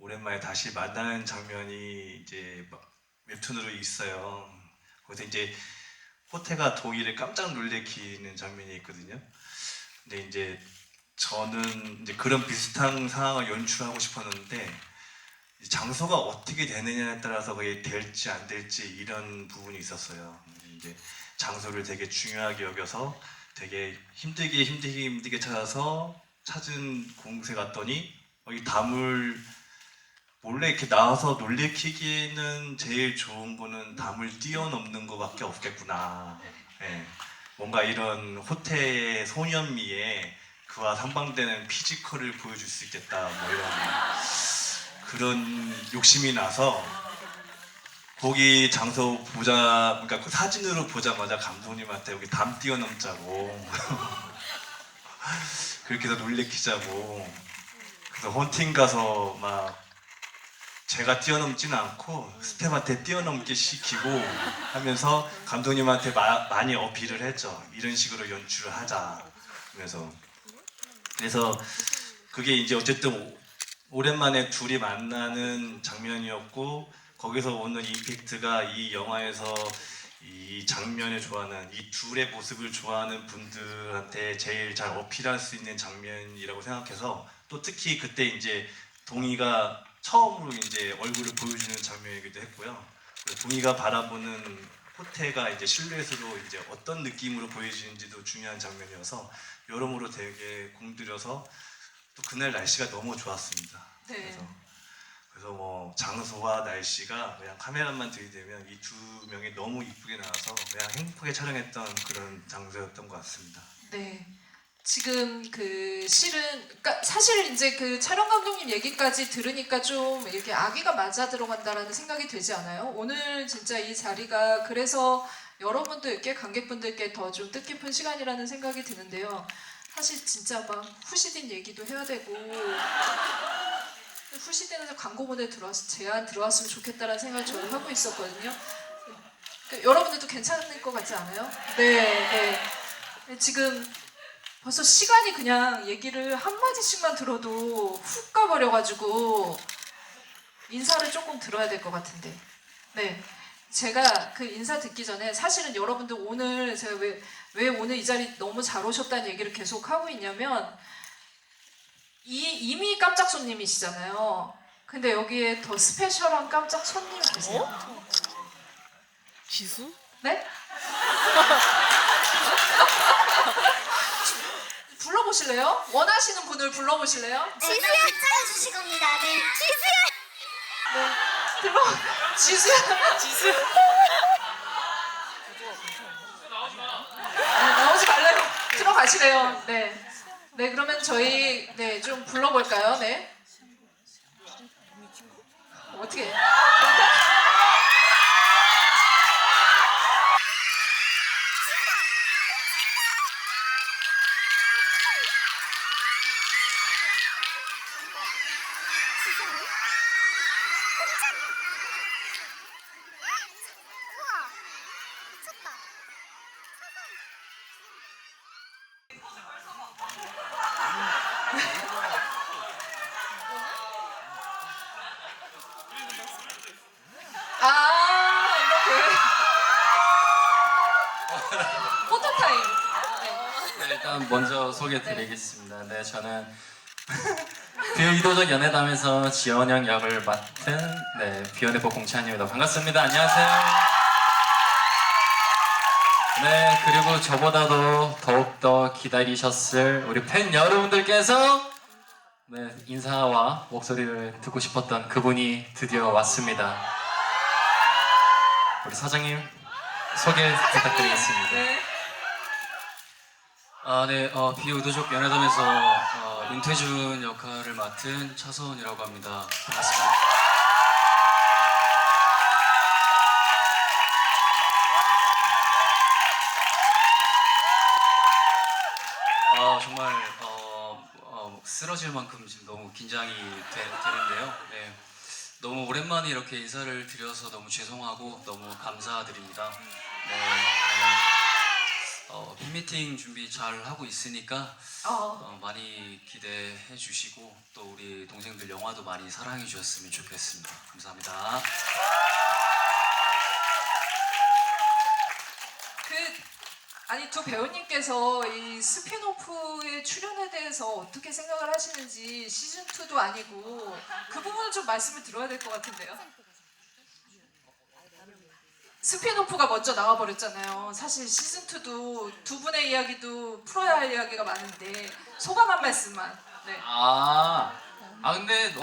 오랜만에 다시 만나는 장면이 이제 웹툰으로 있어요. 거기서 이제 호태가 동희를 깜짝 놀래키는 장면이 있거든요. 근데 이제 저는 이제 그런 비슷한 상황을 연출하고 싶었는데 장소가 어떻게 되느냐에 따라서 그게 될지 안 될지 이런 부분이 있었어요. 이제 장소를 되게 중요하게 여겨서 되게 힘들게 찾아서 찾은 공세 갔더니 이 담을 몰래 이렇게 나와서 놀래키기에는 제일 좋은 거는 담을 뛰어넘는 거밖에 없겠구나. 예. 뭔가 이런 호태의 소년미에 그와 상반되는 피지컬을 보여줄 수 있겠다. 뭐 이런 그런 욕심이 나서 거기 장소 그러니까 그 사진으로 보자마자 감독님한테 여기 담 뛰어넘자고 그렇게 해서 놀래키자고, 그래서 헌팅 가서 막 제가 뛰어넘지는 않고 스텝한테 뛰어넘게 시키고 하면서 감독님한테 많이 어필을 했죠. 이런 식으로 연출을 하자. 그래서 그게 이제 어쨌든 오랜만에 둘이 만나는 장면이었고 거기서 오는 임팩트가 이 영화에서 이 장면을 좋아하는 이 둘의 모습을 좋아하는 분들한테 제일 잘 어필할 수 있는 장면이라고 생각해서 또 특히 그때 이제 동희가 처음으로 이제 얼굴을 보여주는 장면이기도 했고요. 동희가 바라보는 호태가 이제 실루엣으로 이제 어떤 느낌으로 보여지는지도 중요한 장면이어서 여러모로 되게 공들여서 또 그날 날씨가 너무 좋았습니다. 네. 그래서 뭐 장소와 날씨가 그냥 카메라만 들이대면 이 두 명이 너무 이쁘게 나와서 그냥 행복하게 촬영했던 그런 장소였던 것 같습니다. 네. 지금 그 실은 그러니까 사실 이제 그 촬영 감독님 얘기까지 들으니까 좀 이렇게 아기가 맞아 들어간다라는 생각이 들지 않아요? 오늘 진짜 이 자리가 그래서 여러분들께 관객분들께 더 좀 뜻깊은 시간이라는 생각이 드는데요. 사실 진짜 막 후시딘 얘기도 해야 되고 후시딘에서 광고 모델 제안 들어왔으면 좋겠다라는 생각을 저는 하고 있었거든요. 여러분들도 괜찮을 것 같지 않아요? 네. 지금 벌써 시간이 그냥 얘기를 한마디씩만 들어도 훅 가버려가지고 인사를 조금 들어야 될 것 같은데. 네. 제가 그 인사 듣기 전에 사실은 여러분들 오늘 제가 왜 오늘 이 자리 너무 잘 오셨다는 얘기를 계속 하고 있냐면 이미 깜짝 손님이시잖아요. 근데 여기에 더 스페셜한 깜짝 손님이 계세요. 지수? 네? 불러보실래요? 원하시는 분을 불러보실래요? 지수야 찾아주실 겁니다. 네. 지수야. 지수? 나오지 말래요. 들어가시래요. 네. 네, 그러면 저희 좀 불러볼까요? 네. 어떻게? 이렇게. 포토타임. 네, 일단 먼저 소개드리겠습니다. 네, 저는 비의도적 연애담에서 지원형 역을 맡은 비연의보 공찬입니다. 반갑습니다. 안녕하세요. 네, 그리고 저보다도 더욱더 기다리셨을 우리 팬 여러분들께서 인사와 목소리를 듣고 싶었던 그분이 드디어 왔습니다. 우리 사장님 소개 부탁드리겠습니다. 네. 비의도적 연애담에서 윤태준 역할을 맡은 차서원이라고 합니다. 반갑습니다. 정말 쓰러질 만큼 지금 너무 긴장이 되는데요. 네, 너무 오랜만에 이렇게 인사를 드려서 너무 죄송하고 너무 감사드립니다. 팬미팅 준비 잘 하고 있으니까 많이 기대해 주시고 또 우리 동생들 영화도 많이 사랑해 주셨으면 좋겠습니다. 감사합니다. 아니 두 배우님께서 이 스피노프의 출연에 대해서 어떻게 생각을 하시는지 시즌 2도 아니고 그 부분을 좀 말씀을 들어야 될 것 같은데요. 스피노프가 먼저 나와버렸잖아요. 사실 시즌 2도 두 분의 이야기도 풀어야 할 이야기가 많은데 소감 한 말씀만. 네. 근데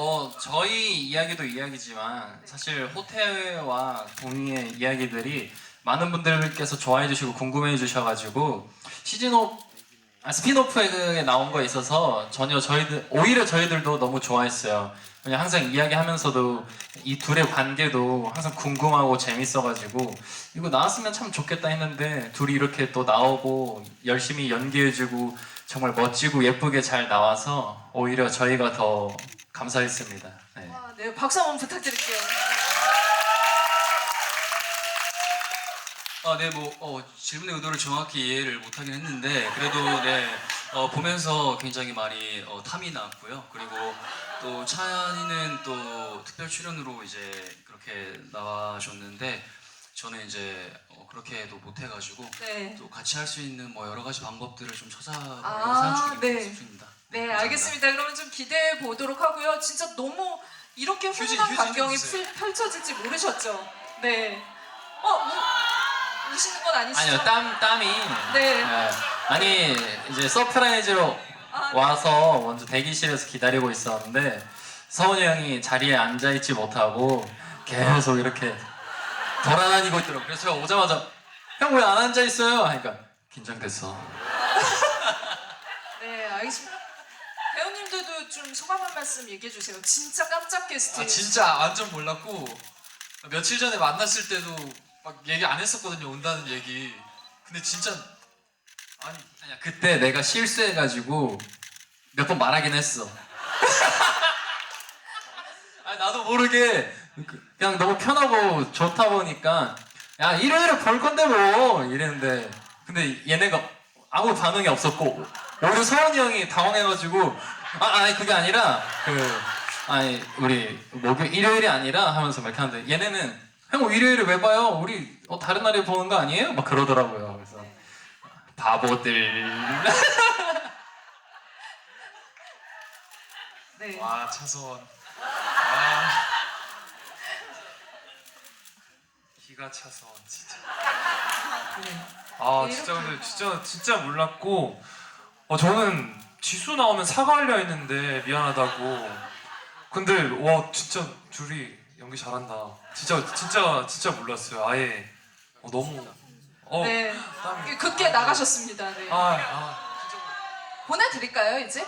저희 이야기도 이야기지만 사실 호태와 동희의 이야기들이 많은 분들께서 좋아해 주시고 궁금해 주셔가지고 스피노프에 나온 거에 있어서 오히려 저희들도 너무 좋아했어요. 그냥 항상 이야기하면서도 이 둘의 관계도 항상 궁금하고 재밌어가지고 이거 나왔으면 참 좋겠다 했는데 둘이 이렇게 또 나오고 열심히 연기해주고 정말 멋지고 예쁘게 잘 나와서 오히려 저희가 더 감사했습니다. 네. 와, 네, 박수 한번 부탁드릴게요. 네, 질문의 의도를 정확히 이해를 못하긴 했는데 그래도 네, 보면서 굉장히 많이 탐이 났고요. 그리고 또 찬이는 또 특별 출연으로 이제 그렇게 나와줬는데 저는 이제 그렇게도 못해가지고 네. 또 같이 할 수 있는 뭐 여러 가지 방법들을 좀 찾아보려고 아, 생각 네. 중입니다. 네, 감사합니다. 알겠습니다. 그러면 좀 기대해 보도록 하고요. 진짜 너무 이렇게 훈훈한 휴지 좀 광경이 주세요. 펼쳐질지 모르셨죠? 네. 우시는 건 아니시죠? 아니요, 땀이. 네. 아니 이제 서프라이즈로 아, 네. 와서 먼저 대기실에서 기다리고 있었는데 서훈이 형이 자리에 앉아 있지 못하고 계속 이렇게 돌아다니고 있더라고요. 그래서 제가 오자마자 형 왜 안 앉아 있어요? 하니까 긴장됐어. 네, 알겠습니다. 배우님들도 좀 소감 한 말씀 얘기해 주세요. 진짜 깜짝 게스트. 아 진짜 완전 몰랐고 며칠 전에 만났을 때도 막 얘기 안 했었거든요. 온다는 얘기. 근데 진짜 아니 아니야, 그때 내가 실수해가지고 몇 번 말하긴 했어. 아니, 나도 모르게 그냥 너무 편하고 좋다 보니까 야 일요일에 볼 건데 뭐 이랬는데 근데 얘네가 아무 반응이 없었고 오히려 서원이 형이 당황해가지고 아니 그게 아니라 아니 우리 일요일이 아니라 하면서 막 이렇게 하는데 얘네는 형 일요일에 왜 봐요? 우리 다른 날에 보는 거 아니에요? 막 그러더라고요. 그래서 바보들. 네. 와 차서원. 아 기가 차서 진짜. 네. 아 네, 진짜 이렇게. 근데 진짜 몰랐고 저는 지수 나오면 사과하려 했는데 미안하다고. 근데 와 진짜 둘이 연기 잘한다. 진짜 몰랐어요. 아예 너무 네. 땀이. 급게 나가셨습니다. 네. 진짜. 보내드릴까요, 이제? 네.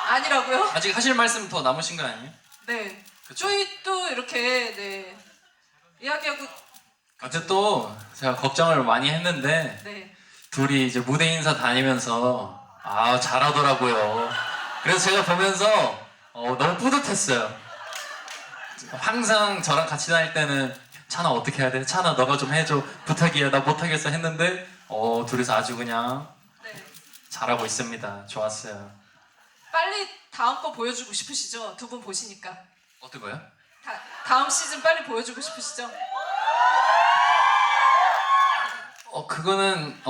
아니라고요? 아직 하실 말씀 더 남으신 거 아니에요? 네. 그쵸. 저희 또 이렇게 네 이야기하고 어제 또 제가 걱정을 많이 했는데 네. 둘이 이제 무대 인사 다니면서 잘하더라고요. 그래서 제가 보면서 너무 뿌듯했어요. 항상 저랑 같이 다닐 때는 찬아 어떻게 해야 돼? 찬아 너가 좀 해줘. 부탁이야 나 못하겠어 했는데 둘이서 아주 그냥 네. 잘하고 있습니다. 좋았어요. 빨리 다음 거 보여주고 싶으시죠? 두 분 보시니까 어떤 거요? 다음 시즌 빨리 보여주고 싶으시죠? 그거는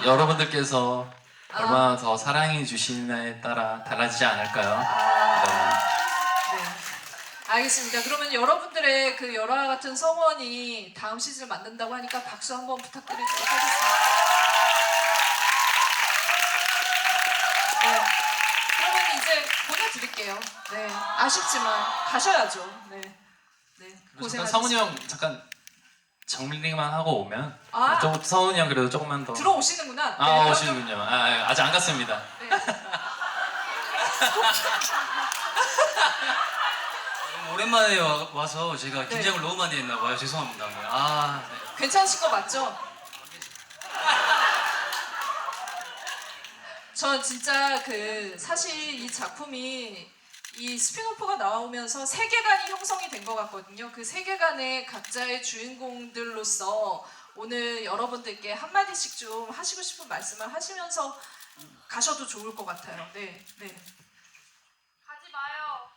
여러분들께서 얼마나 더 사랑해 주시느냐에 따라 달라지지 않을까요? 네. 알겠습니다. 그러면 여러분들의 그 열화 같은 성원이 다음 시즌을 만든다고 하니까 박수 한번 부탁드리도록 하겠습니다. 네. 그러면 이제 보내드릴게요. 네. 아쉽지만 가셔야죠. 네. 네. 잠깐 고생하셨습니다. 성훈이 형 잠깐 정리만 하고 오면 아. 성훈이 형 그래도 조금만 더 들어오시는구나. 네, 그럼 오시는군요. 아직 안 갔습니다. 네. 오랜만에 와서 제가 네. 긴장을 너무 많이 했나 봐요. 죄송합니다. 네. 괜찮으신 거 맞죠? 전 진짜 사실 이 작품이 이 스피노프가 나오면서 세계관이 형성이 된 것 같거든요. 그 세계관의 각자의 주인공들로서 오늘 여러분들께 한마디씩 좀 하시고 싶은 말씀을 하시면서 가셔도 좋을 것 같아요. 네, 네. 가지 마요.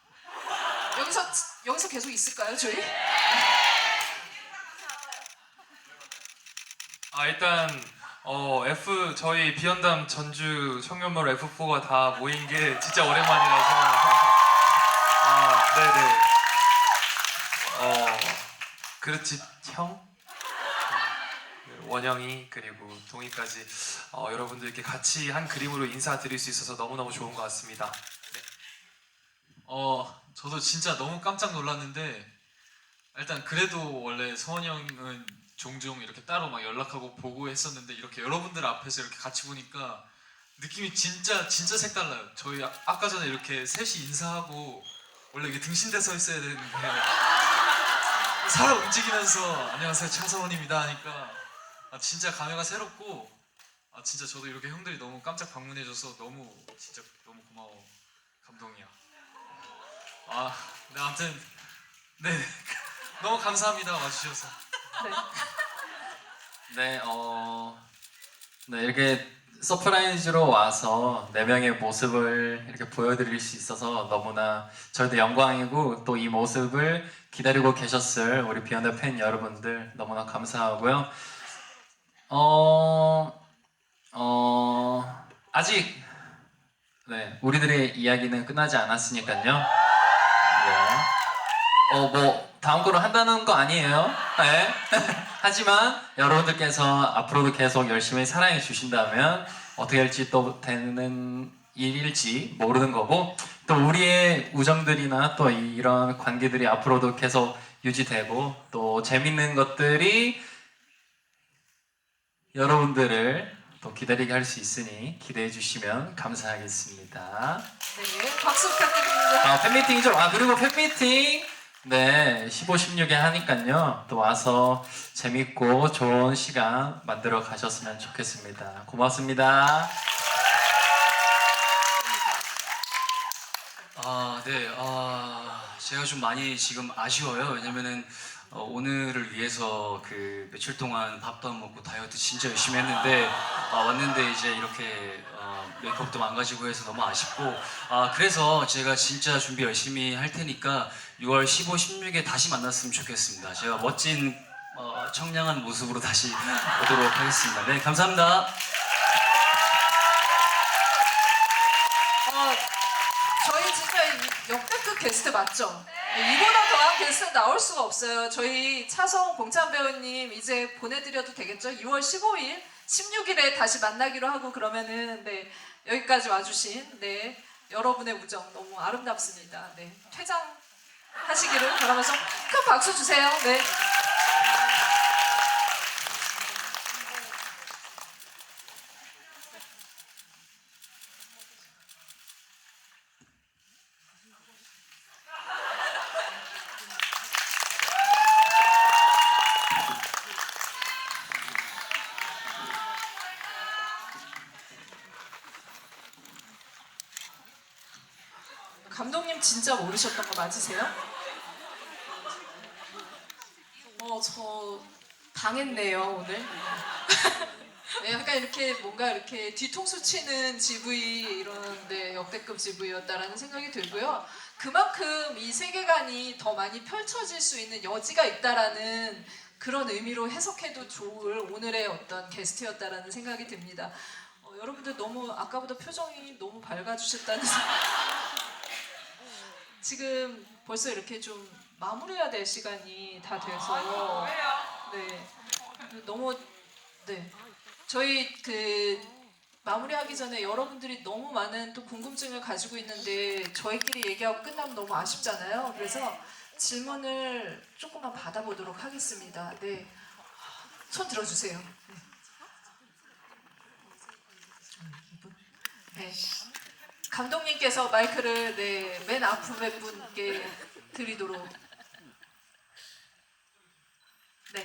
여기서 계속 있을까요, 저희? 일단 저희 비연담 전주 청년몰 F4가 다 모인 게 진짜 오랜만이라서 네네. 그렇지 형? 원영이 그리고 동희까지 여러분들께 같이 한 그림으로 인사드릴 수 있어서 너무너무 좋은 것 같습니다. 저도 진짜 너무 깜짝 놀랐는데 일단 그래도 원래 서원이 형은 종종 이렇게 따로 막 연락하고 보고 했었는데 이렇게 여러분들 앞에서 이렇게 같이 보니까 느낌이 진짜 색달라요. 저희 아까 전에 이렇게 셋이 인사하고 원래 이게 등신대 서 있어야 되는데 살아 움직이면서 안녕하세요 차서원입니다 하니까 진짜 감회가 새롭고 진짜 저도 이렇게 형들이 너무 깜짝 방문해줘서 진짜 너무 고마워. 감동이야. 네, 아무튼 네 너무 감사합니다 와주셔서. 네, 네, 이렇게 서프라이즈로 와서 4명의 모습을 이렇게 보여드릴 수 있어서 너무나 저희도 영광이고 또 이 모습을 기다리고 계셨을 우리 비욘드 팬 여러분들 너무나 감사하고요. 아직 네, 우리들의 이야기는 끝나지 않았으니까요. 네. 뭐 다음 거로 한다는 거 아니에요. 네. 하지만 여러분들께서 앞으로도 계속 열심히 사랑해 주신다면 어떻게 할지 또 되는 일일지 모르는 거고 또 우리의 우정들이나 또 이런 관계들이 앞으로도 계속 유지되고 또 재밌는 것들이 여러분들을 또 기다리게 할 수 있으니 기대해 주시면 감사하겠습니다. 네, 박수 부탁드립니다. 팬미팅이죠. 그리고 팬미팅 네 15, 16에 하니까요 또 와서 재밌고 좋은 시간 만들어 가셨으면 좋겠습니다. 고맙습니다. 네, 제가 좀 많이 지금 아쉬워요. 왜냐면은 오늘을 위해서 그 며칠 동안 밥도 안 먹고 다이어트 진짜 열심히 했는데 왔는데 이제 이렇게 메이크업도 망가지고 해서 너무 아쉽고 그래서 제가 진짜 준비 열심히 할 테니까 6월 15, 16에 다시 만났으면 좋겠습니다. 제가 멋진 청량한 모습으로 다시 오도록 하겠습니다. 네, 감사합니다. 저희 진짜 역대급 게스트 맞죠? 네, 이보다 더한 게스트 나올 수가 없어요. 저희 차성 봉찬 배우님 이제 보내드려도 되겠죠? 6월 15일, 16일에 다시 만나기로 하고 그러면은 네, 여기까지 와주신 네, 여러분의 우정 너무 아름답습니다. 네, 퇴장하시기를 바라면서 큰 박수 주세요. 네. 감독님 진짜 모르셨던 거 맞으세요? 저 당했네요 오늘. 네, 약간 이렇게 뭔가 이렇게 뒤통수 치는 GV 이런 네, 역대급 GV였다라는 생각이 들고요. 그만큼 이 세계관이 더 많이 펼쳐질 수 있는 여지가 있다라는 그런 의미로 해석해도 좋을 오늘의 어떤 게스트였다라는 생각이 듭니다. 여러분들 너무 아까보다 표정이 너무 밝아주셨다는 지금 벌써 이렇게 좀 마무리해야 될 시간이 다 돼서 네 너무 네 저희 그 마무리하기 전에 여러분들이 너무 많은 또 궁금증을 가지고 있는데 저희끼리 얘기하고 끝나면 너무 아쉽잖아요. 그래서 질문을 조금만 받아보도록 하겠습니다. 네, 손 들어주세요. 네. 감독님께서 마이크를 네, 맨 앞에 분께 드리도록. 네.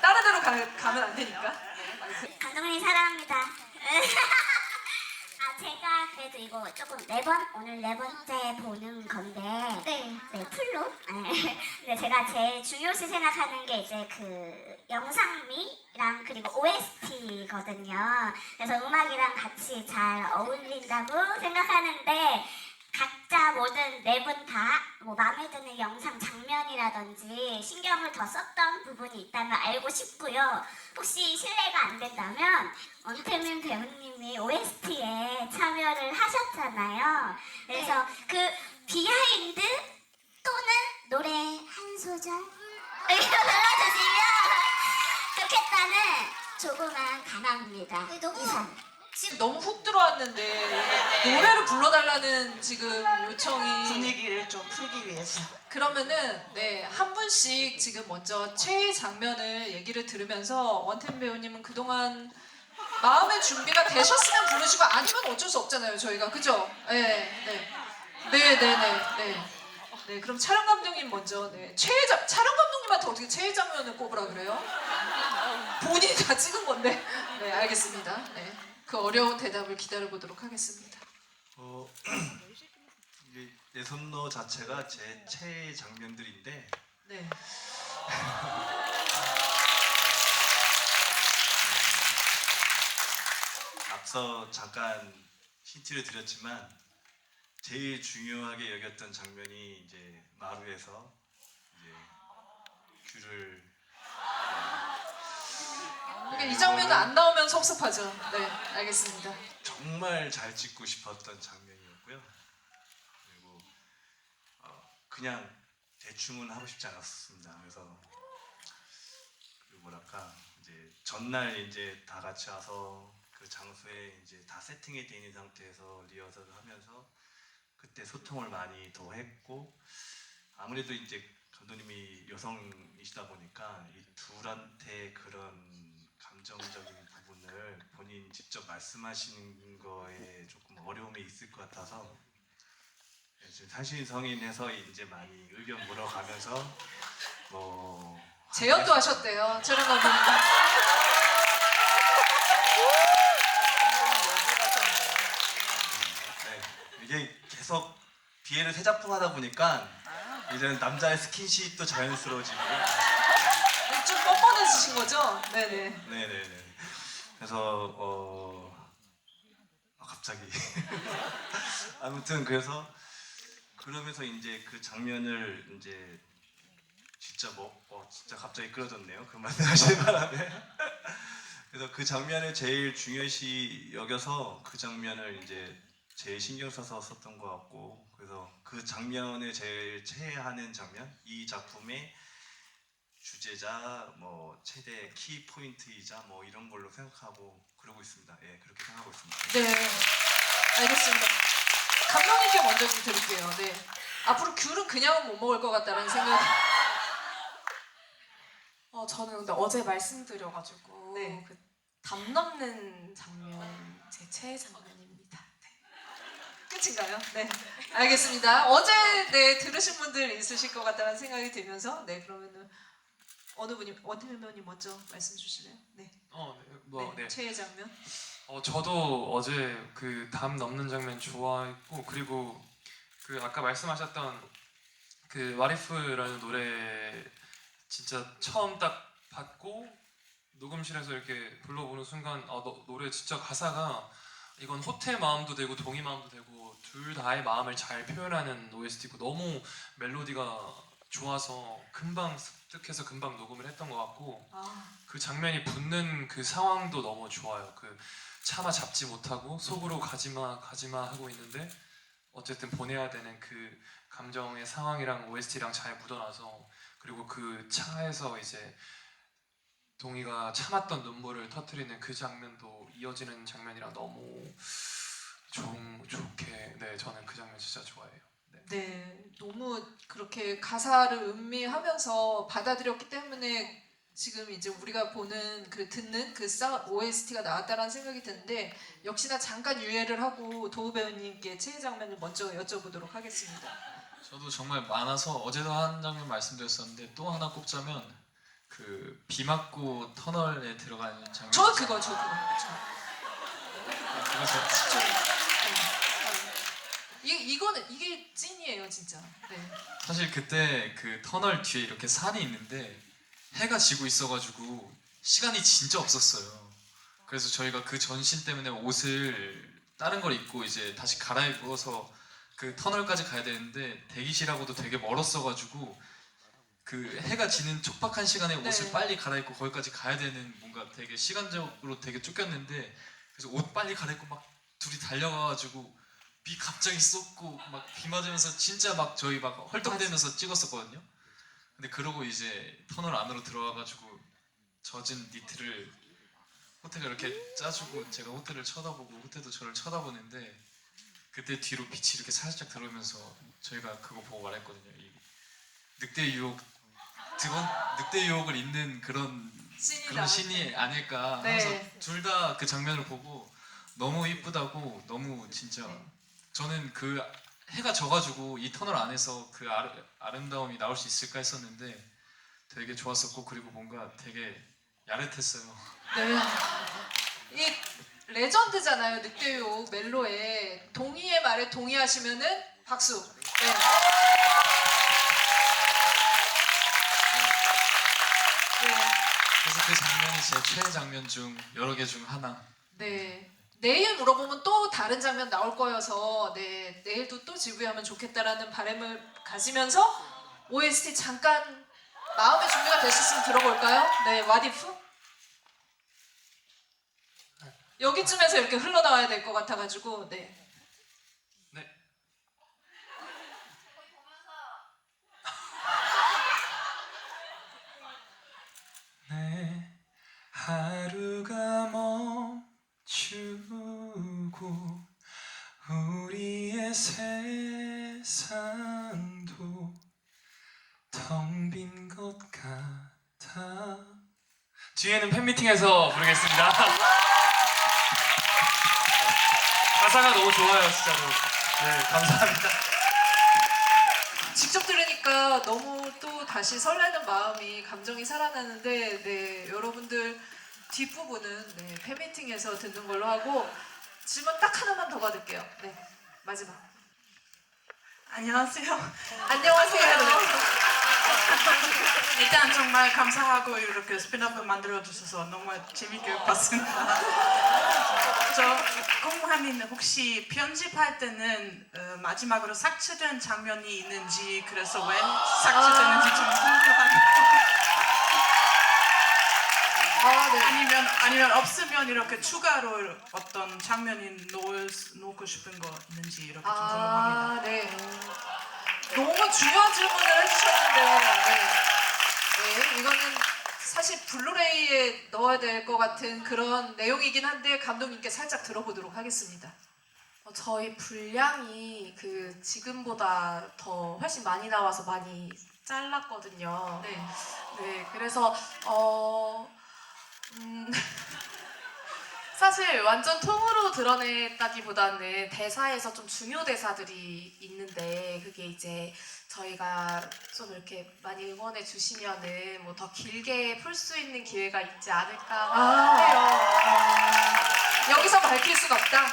다른 데로 가면 안 되니까. 네, 마이크. 감독님 사랑합니다. 제가 그래도 이거 조금 오늘 4번째 보는 건데 네, 풀로 근데 제가 제일 중요시 생각하는 게 이제 그 영상미랑 그리고 OST거든요. 그래서 음악이랑 같이 잘 어울린다고 생각하는데 각자 모든 4분 다 뭐 마음에 드는 영상 장면이라든지 신경을 더 썼던 부분이 있다면 알고 싶고요. 혹시 실례가 안 된다면 원태민 배우님이 OST에 참여를 하셨잖아요. 그래서 그 비하인드 또는 노래 한 소절 불러주시면 좋겠다는 조그만 바람입니다. 이상. 지금 너무 훅 들어왔는데 노래를 불러달라는 지금 요청이 분위기를 좀 풀기 위해서. 그러면은 네, 한 분씩 지금 먼저 최애 장면을 얘기를 들으면서 원태민 배우님은 그동안 마음의 준비가 되셨으면 부르시고 아니면 어쩔 수 없잖아요 저희가 그죠? 네, 그럼 촬영 감독님 먼저 촬영 감독님한테 어떻게 최애 장면을 꼽으라 그래요? 본인이 다 찍은 건데 네 알겠습니다. 네, 그 어려운 대답을 기다려보도록 하겠습니다. 이게 내 손로 자체가 제 최애 장면들인데 네. 앞서 잠깐 힌트를 드렸지만 제일 중요하게 여겼던 장면이 이제 마루에서 이제 귤을 그러니까 이 장면은 안 나오면 섭섭하죠. 네, 알겠습니다. 정말 잘 찍고 싶었던 장면이었고요. 그리고 그냥 대충은 하고 싶지 않았습니다. 그래서 그 뭐랄까 이제 전날 이제 다 같이 와서 그 장소에 이제 다 세팅이 돼 있는 상태에서 리허설을 하면서 그때 소통을 많이 더 했고 아무래도 이제 감독님이 여성이시다 보니까 이 둘한테 그런 감정적인 부분을 본인 직접 말씀하시는 거에 조금 어려움이 있을 것 같아서 지금 사실 성인해서 이제 많이 의견 물어가면서 뭐 재연도 하셨대요. 촬영 감독님. 네, 이게 계속 기회를 세 작품 하다 보니까 이제는 남자의 스킨십도 자연스러워지고 좀 뻔뻔해지신 거죠? 네네. 네네네. 그래서 갑자기 아무튼 그래서 그러면서 이제 그 장면을 이제 진짜 진짜 갑자기 끌어졌네요. 그 말씀하실 바람에. 그래서 그 장면을 제일 중요시 여겨서 그 장면을 이제 제일 신경 써서 썼던 것 같고 그래서 그 장면을 제일 체하는 장면 이 작품의 주제자 뭐 최대 키 포인트이자 뭐 이런 걸로 생각하고 그러고 있습니다. 예, 그렇게 생각하고 있습니다. 네. 알겠습니다. 감독님께 먼저 좀 드릴게요. 네. 앞으로 귤은 그냥 못 먹을 것 같다는 생각. 저는 근데 어제 말씀드려가지고 네. 그 담 넘는 장면 제 최애 장면입니다. 네. 끝인가요? 네. 알겠습니다. 어제 네 들으신 분들 있으실 것 같다는 생각이 들면서 네 그러면은 어느 분이 원태민 배우님 먼저 말씀 주실래요? 네. 네. 최애 장면. 저도 어제 그 담 넘는 장면 좋아했고 그리고 그 아까 말씀하셨던 그 와리프라는 노래 진짜 처음 딱 받고 녹음실에서 이렇게 불러보는 순간 노래 진짜 가사가 이건 호텔 마음도 되고 동의 마음도 되고 둘 다의 마음을 잘 표현하는 OST고 너무 멜로디가 좋아서 금방 습득해서 금방 녹음을 했던 것 같고 그 장면이 붙는 그 상황도 너무 좋아요. 그 차마 잡지 못하고 속으로 가지마 하고 있는데 어쨌든 보내야 되는 그 감정의 상황이랑 OST랑 잘 묻어나서 그리고 그 차에서 이제 동희가 참았던 눈물을 터뜨리는 그 장면도 이어지는 장면이랑 너무 좋게 네 저는 그 장면 진짜 좋아해요. 네. 너무 그렇게 가사를 음미하면서 받아들였기 때문에 지금 이제 우리가 보는 그 듣는 그 OST가 나왔다라는 생각이 드는데 역시나 잠깐 유예를 하고 도우 배우님께 최애 장면을 먼저 여쭤보도록 하겠습니다. 저도 정말 많아서 어제도 한 장면 말씀드렸었는데 또 하나 꼽자면 그 비 맞고 터널에 들어가는 장면. 저 그거. 이게 찐이에요 진짜. 네. 사실 그때 그 터널 뒤에 이렇게 산이 있는데 해가 지고 있어가지고 시간이 진짜 없었어요. 그래서 저희가 그 전신 때문에 옷을 다른 걸 입고 이제 다시 갈아입어서 그 터널까지 가야 되는데 대기실하고도 되게 멀었어가지고 그 해가 지는 촉박한 시간에 옷을 빨리 갈아입고 거기까지 가야 되는 뭔가 되게 시간적으로 되게 쫓겼는데 그래서 옷 빨리 갈아입고 막 둘이 달려가가지고 비 갑자기 쏟고 막 비 맞으면서 진짜 막 저희 막 헐떡대면서 찍었었거든요. 근데 그러고 이제 터널 안으로 들어와가지고 젖은 니트를 호텔가 이렇게 짜주고 제가 호텔을 쳐다보고 호텔도 저를 쳐다보는데 그때 뒤로 빛이 이렇게 살짝 들어오면서 저희가 그거 보고 말했거든요. 이 늑대 유혹을 잇는 그런 신이 아닐까. 네. 둘 다 그 장면을 보고 너무 이쁘다고 너무 진짜 저는 그 해가 져가지고 이 터널 안에서 그 아름다움이 나올 수 있을까 했었는데 되게 좋았었고 그리고 뭔가 되게 야릇했어요. 네. 이 레전드잖아요. 늑대요 멜로에 동의의 말에 동의하시면은 박수. 네. 그래서 그 장면이 제 최애 장면 중 여러 개 중 하나. 네. 내일 물어보면 또 다른 장면 나올 거여서 네, 내일도 또 지구하면 좋겠다라는 바람을 가지면서 OST 잠깐 마음의 준비가 되셨으면 들어볼까요? 네, 와디프? 여기쯤에서 이렇게 흘러나와야 될 것 같아가지고 네. 네. 내 하루가 멈추고 우리의 세상도 텅 빈 것 같아. 뒤에는 팬미팅에서 부르겠습니다. 가사가 너무 좋아요, 진짜로. 네, 감사합니다. 직접 들으니까 너무 또 다시 설레는 마음이 감정이 살아나는데 네, 여러분들 뒷부분은 네, 팬미팅에서 듣는 걸로 하고 질문 딱 하나만 더 받을게요. 네, 마지막. 안녕하세요. 안녕하세요. 일단 정말 감사하고 이렇게 스피너프 만들어주셔서 너무 재밌게 봤습니다. 저 궁금한 혹시 편집할 때는 마지막으로 삭제된 장면이 있는지 그래서 왜 삭제되는지 좀 궁금하고 네. 아니면 없으면 이렇게 추가로 어떤 장면이 놓고 싶은 거 있는지 이렇게 좀 궁금합니다. 네. 너무 중요한 질문을 해주셨는데 네, 이거는 사실 블루레이에 넣어야 될 것 같은 그런 내용이긴 한데 감독님께 살짝 들어보도록 하겠습니다. 저희 분량이 그 지금보다 더 훨씬 많이 나와서 많이 잘랐거든요. 네. 네, 그래서 사실 완전 통으로 드러냈다기보다는 대사에서 좀 중요 대사들이 있는데 그게 이제 저희가 좀 이렇게 많이 응원해 주시면은 뭐 더 길게 풀 수 있는 기회가 있지 않을까 해요. 여기서 밝힐 순 없다.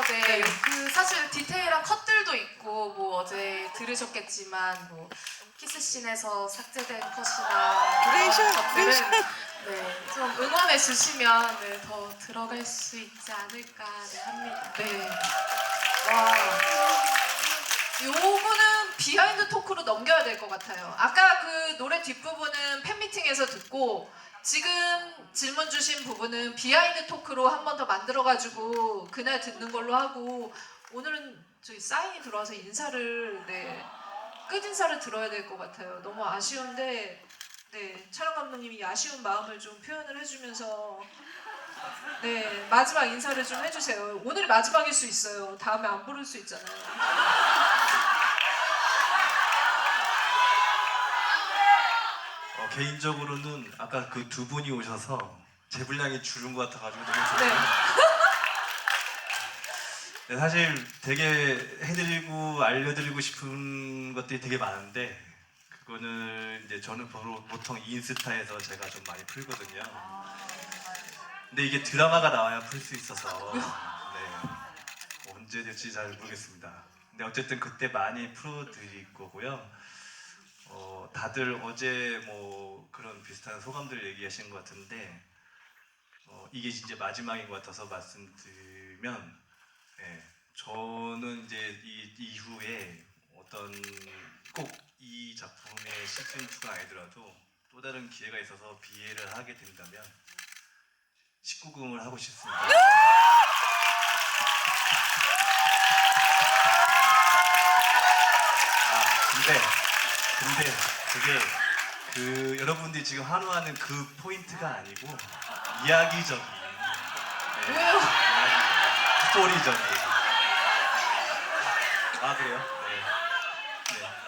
네. 네. 그 사실 디테일한 컷들도 있고 뭐 어제 들으셨겠지만 뭐 키스씬에서 삭제된 컷이나 그런 것들은 네, 좀 응원해 주시면 네, 더 들어갈 수 있지 않을까 합니다. 네. 와. 요거는 비하인드 토크로 넘겨야 될 것 같아요. 아까 그 노래 뒷부분은 팬미팅에서 듣고 지금 질문 주신 부분은 비하인드 토크로 한 번 더 만들어가지고 그날 듣는 걸로 하고 오늘은 저희 사인이 들어와서 인사를 네, 끝인사를 들어야 될 것 같아요. 너무 아쉬운데 네, 촬영 감독님이 이 아쉬운 마음을 좀 표현을 해주면서 네, 마지막 인사를 좀 해주세요. 오늘이 마지막일 수 있어요. 다음에 안 부를 수 있잖아요. 개인적으로는 아까 그 두 분이 오셔서 제 분량이 줄은 것 같아가지고 너무 좋아요. 네. 네, 사실 되게 해드리고 알려드리고 싶은 것들이 되게 많은데 그거는 이제 저는 보통 인스타에서 제가 좀 많이 풀거든요. 근데 이게 드라마가 나와야 풀 수 있어서 네, 언제 될지 잘 모르겠습니다. 근데 어쨌든 그때 많이 풀어드릴 거고요. 다들 어제 뭐 그런 비슷한 소감들 얘기하신 것 같은데 이게 이제 마지막인 것 같아서 말씀드리면 저는 이제 이 이후에 어떤 꼭 이 작품의 시즌 2가 아니더라도 또 다른 기회가 있어서 비회를 하게 된다면 19금을 하고 싶습니다. 근데 그게 그 여러분들이 지금 환호하는 그 포인트가 아니고 이야기적인 왜요? 스토리적인 그래요? 네.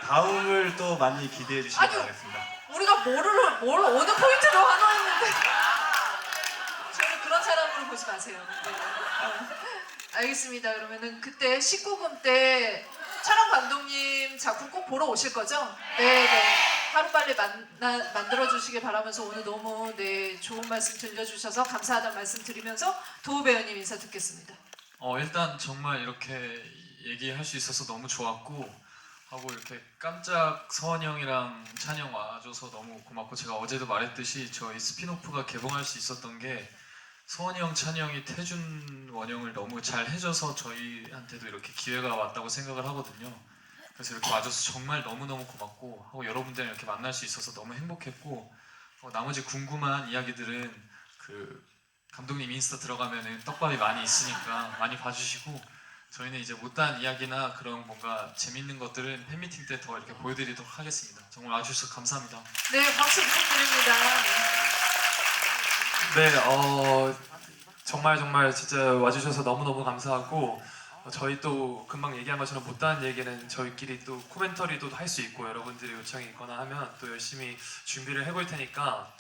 다음을 또 많이 기대해 주시기 아니요. 바라겠습니다. 우리가 뭘 어느 포인트로 환호했는데 저는 그런 사람으로 보지 마세요. 네. 알겠습니다. 그러면은 그때 19금 때 촬영 감독님 작품 꼭 보러 오실 거죠? 네. 하루빨리 만들어 주시길 바라면서 오늘 너무 네 좋은 말씀 들려주셔서 감사하다는 말씀 드리면서 도우 배우님 인사 듣겠습니다. 일단 정말 이렇게 얘기할 수 있어서 너무 좋았고 하고 이렇게 깜짝 서원이 형이랑 찬이 형 와줘서 너무 고맙고 제가 어제도 말했듯이 저희 스피노프가 개봉할 수 있었던 게 서원이 형, 찬이 형이 태준 원형을 너무 잘 해줘서 저희한테도 이렇게 기회가 왔다고 생각을 하거든요. 그래서 이렇게 와줘서 정말 너무너무 고맙고 하고 여러분들이랑 이렇게 만날 수 있어서 너무 행복했고 나머지 궁금한 이야기들은 그 감독님 인스타 들어가면은 떡밥이 많이 있으니까 많이 봐주시고 저희는 이제 못다한 이야기나 그런 뭔가 재밌는 것들은 팬미팅 때 더 이렇게 보여드리도록 하겠습니다. 정말 와주셔서 감사합니다. 네, 박수 부탁드립니다. 네, 정말 진짜 와주셔서 너무너무 감사하고 저희 또 금방 얘기한 것처럼 못다한 얘기는 저희끼리 또 코멘터리도 할 수 있고 여러분들이 요청이 있거나 하면 또 열심히 준비를 해볼 테니까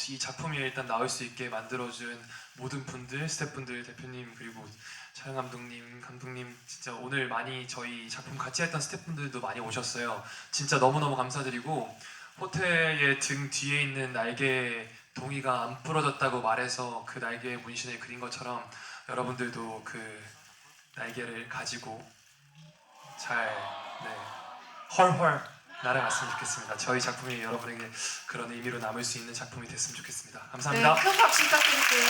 이 작품이 일단 나올 수 있게 만들어준 모든 분들, 스태프분들, 대표님 그리고 촬영 감독님 진짜 오늘 많이 저희 작품 같이 했던 스태프분들도 많이 오셨어요. 진짜 너무너무 감사드리고 호텔의 등 뒤에 있는 날개 동이가 안 부러졌다고 말해서 그 날개에 문신을 그린 것처럼 여러분들도 그 날개를 가지고 잘 헐헐 날아갔으면 좋겠습니다. 저희 작품이 여러분에게 그런 의미로 남을 수 있는 작품이 됐으면 좋겠습니다. 감사합니다. 네, 큰 박수 부탁드릴게요.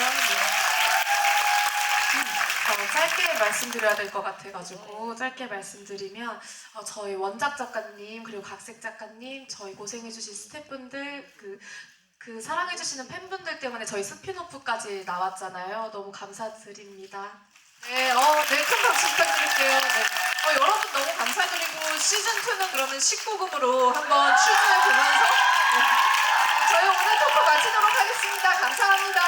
짧게 말씀드려야 될 것 같아가지고 짧게 말씀드리면 저희 원작 작가님 그리고 각색 작가님 저희 고생해주신 스태프분들 그 사랑해주시는 팬분들 때문에 저희 스피노프까지 나왔잖아요. 너무 감사드립니다. 네, 큰 박수 부탁드릴게요. 네. 여러분 너무 감사드리고 시즌2는 그러면 19금으로 한번 출전해 보면서 저희 오늘 토크 마치도록 하겠습니다. 감사합니다.